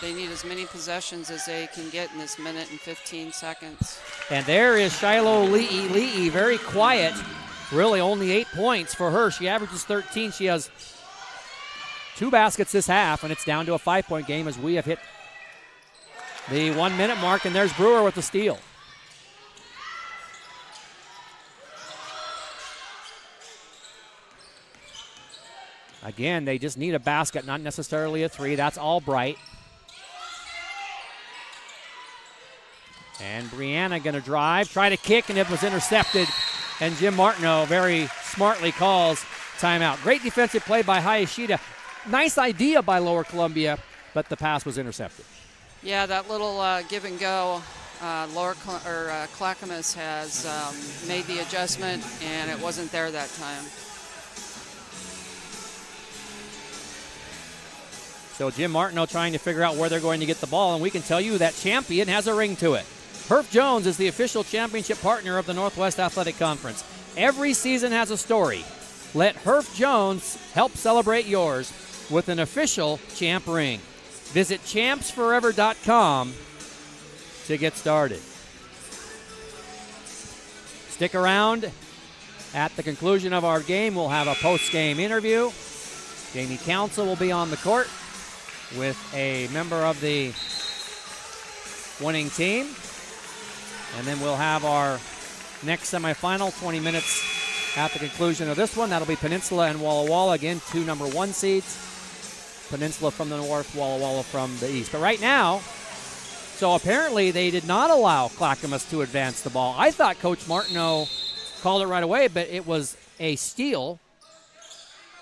they need as many possessions as they can get in this minute and 15 seconds. And there is Shiloh Lee. Lee, very quiet. Really only 8 points for her. She averages 13. She has 2 baskets this half, and it's down to a 5-point game as we have hit the 1-minute mark, and there's Brewer with the steal. Again, they just need a basket, not necessarily a 3. That's Albright. And Brianna going to drive, try to kick, and it was intercepted. And Jim Martineau very smartly calls timeout. Great defensive play by Hayashida. Nice idea by Lower Columbia, but the pass was intercepted. Yeah, that little give and go. Clackamas has made the adjustment, and it wasn't there that time. So Jim Martineau trying to figure out where they're going to get the ball, and we can tell you that champion has a ring to it. Herf Jones is the official championship partner of the Northwest Athletic Conference. Every season has a story. Let Herf Jones help celebrate yours with an official champ ring. Visit champsforever.com to get started. Stick around. At the conclusion of our game, we'll have a post-game interview. Jamie Council will be on the court with a member of the winning team. And then we'll have our next semifinal, 20 minutes at the conclusion of this one. That'll be Peninsula and Walla Walla, again, 2 number 1 seeds. Peninsula from the north, Walla Walla from the east. But right now, so apparently they did not allow Clackamas to advance the ball. I thought Coach Martineau called it right away, but it was a steal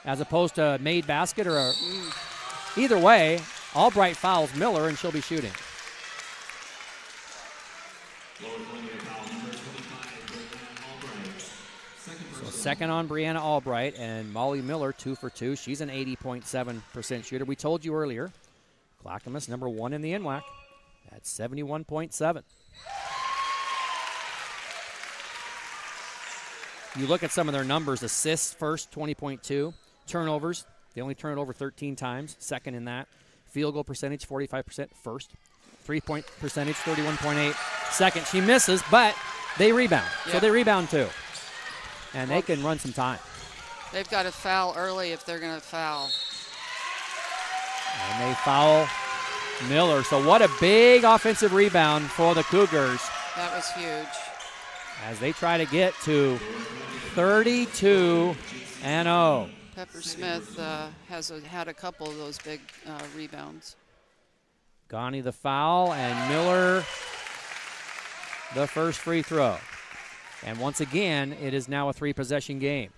as opposed to a made basket or a... Either way, Albright fouls Miller, and she'll be shooting. So second on Brianna Albright, and Molly Miller 2 for 2. She's an 80.7% shooter. We told you earlier, Clackamas number 1 in the NWAC at 71.7. You look at some of their numbers: assists first, 20.2. Turnovers, they only turn it over 13 times, second in that. Field goal percentage, 45% first. 3-point percentage, 31.8 second. She misses, but they rebound. Yep. So they rebound too. And they can run some time. They've got to foul early if they're going to foul. And they foul Miller. So what a big offensive rebound for the Cougars. That was huge. As they try to get to 32-0. Pepper Smith has had a couple of those big rebounds. Ghani the foul, and Miller the first free throw. And once again, it is now a 3-possession game.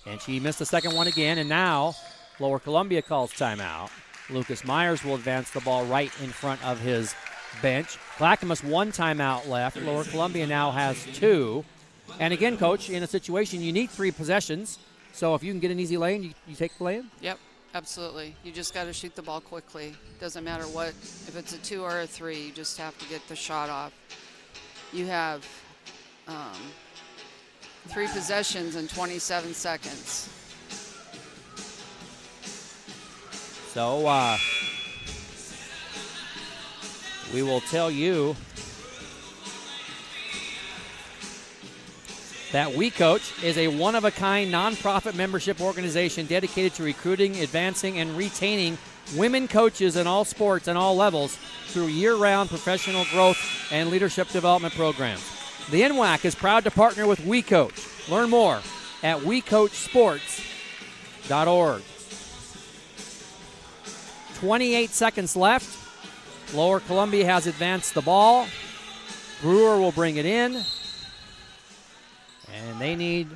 And she missed the second one again, and now Lower Columbia calls timeout. Lucas Myers will advance the ball right in front of his bench. Clackamas 1 timeout left. Lower Columbia now has 2. And again, Coach, in a situation you need 3 possessions. So if you can get an easy lane, you take the lane? Yep, absolutely. You just got to shoot the ball quickly. Doesn't matter what, if it's a 2 or a 3, you just have to get the shot off. You have 3 possessions in 27 seconds. So we will tell you that We Coach is a one-of-a-kind nonprofit membership organization dedicated to recruiting, advancing, and retaining women coaches in all sports and all levels through year-round professional growth and leadership development programs. The NWAC is proud to partner with WeCoach. Learn more at wecoachsports.org. 28 seconds left. Lower Columbia has advanced the ball. Brewer will bring it in. And they need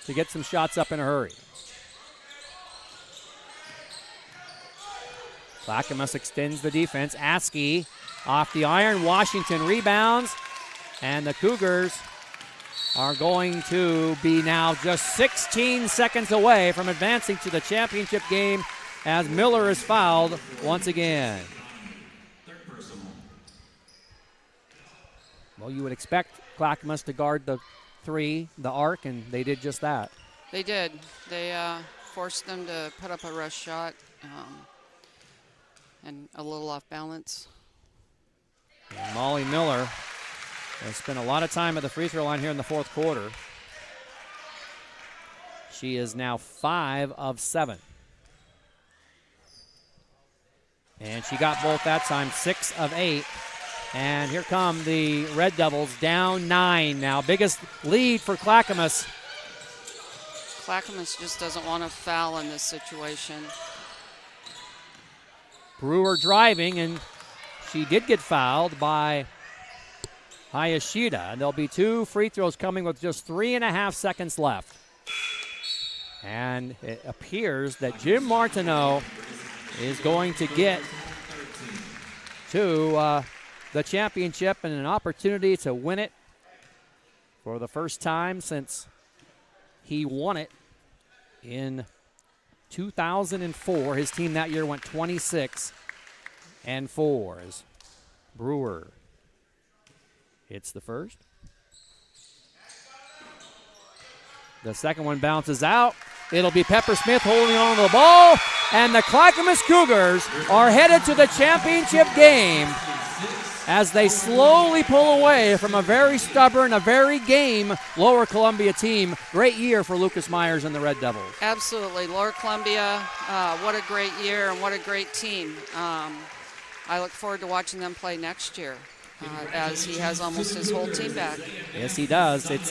to get some shots up in a hurry. Clackamas extends the defense. Askey off the iron. Washington rebounds. And the Cougars are going to be now just 16 seconds away from advancing to the championship game as Miller is fouled once again. Well, you would expect Clackamas to guard the three, the arc, and they did just that. They did. They forced them to put up a rush shot and a little off balance. And Molly Miller has spent a lot of time at the free throw line here in the fourth quarter. She is now 5 of 7. And she got both that time, 6 of 8. And here come the Red Devils, down 9 now. Biggest lead for Clackamas. Clackamas just doesn't want to foul in this situation. Brewer driving, and she did get fouled by Hayashida. And there'll be 2 free throws coming with just 3.5 seconds left. And it appears that Jim Martineau is going to get to the championship and an opportunity to win it for the first time since he won it in 2004. His team that year went 26-4 as Brewer hits the first. The second one bounces out. It'll be Pepper Smith holding on to the ball, and the Clackamas Cougars are headed to the championship game as they slowly pull away from a very stubborn, a very game Lower Columbia team. Great year for Lucas Myers and the Red Devils. Absolutely. Lower Columbia, what a great year and what a great team. I look forward to watching them play next year as he has almost his whole team back. Yes, he does. It's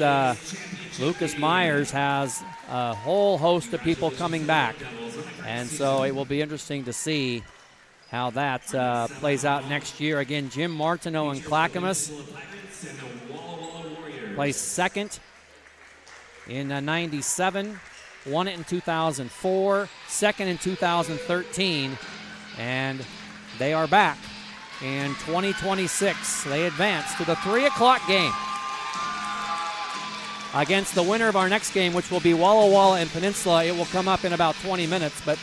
Lucas Myers has a whole host of people coming back, and so it will be interesting to see how that plays out next year. Again, Jim Martineau and Clackamas placed second in 97, won it in 2004, second in 2013, and they are back in 2026. They advance to the 3 o'clock game against the winner of our next game, which will be Walla Walla and Peninsula. It will come up in about 20 minutes, but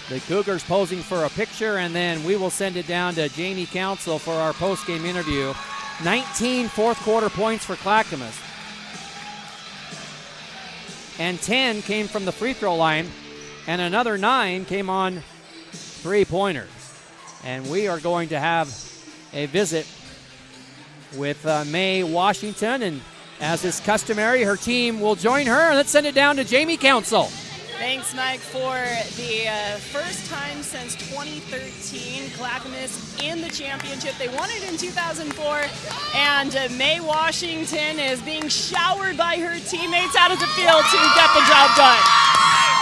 the Cougars posing for a picture, and then we will send it down to Jamie Council for our post-game interview. 19 fourth-quarter points for Clackamas, and 10 came from the free throw line, and another 9 came on three-pointers. And we are going to have a visit with Mae Washington, and as is customary, her team will join her. Let's send it down to Jamie Council. Thanks, Mike, for the first time since 2013, Clackamas in the championship. They won it in 2004, and Mae Washington is being showered by her teammates out of the field to get the job done.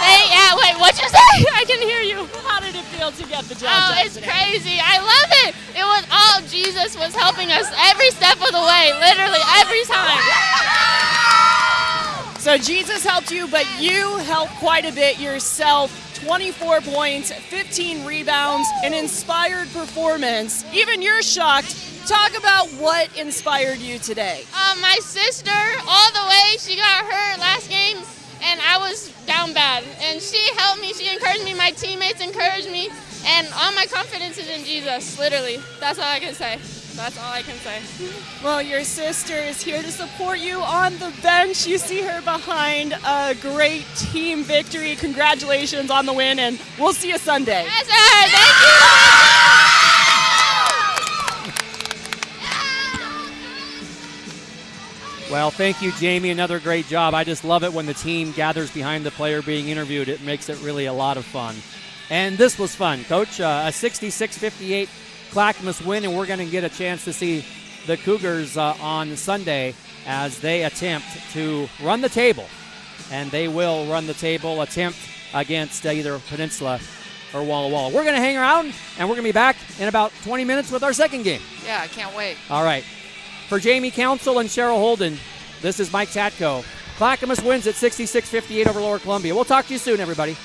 Hey, yeah, wait, what'd you say? I didn't hear you. How did it feel to get the job done? Oh, it's crazy. I love it. It was all Jesus was helping us every step of the way, literally every time. So Jesus helped you, but you helped quite a bit yourself. 24 points, 15 rebounds, an inspired performance. Even you're shocked. Talk about what inspired you today. My sister, all the way, she got hurt last game, and I was down bad. And she helped me, she encouraged me, my teammates encouraged me, and all my confidence is in Jesus, literally. That's all I can say. That's all I can say. Well, your sister is here to support you on the bench. You see her behind a great team victory. Congratulations on the win, and we'll see you Sunday. Yes, sir. Thank you. Well, thank you, Jamie. Another great job. I just love it when the team gathers behind the player being interviewed. It makes it really a lot of fun. And this was fun, Coach. A 66-58 Clackamas win, and we're going to get a chance to see the Cougars on Sunday as they attempt to run the table. And they will run the table, attempt against either Peninsula or Walla Walla. We're going to hang around, and we're going to be back in about 20 minutes with our second game. Yeah, I can't wait. All right. For Jamie Council and Cheryl Holden, this is Mike Tatko. Clackamas wins at 66-58 over Lower Columbia. We'll talk to you soon, everybody.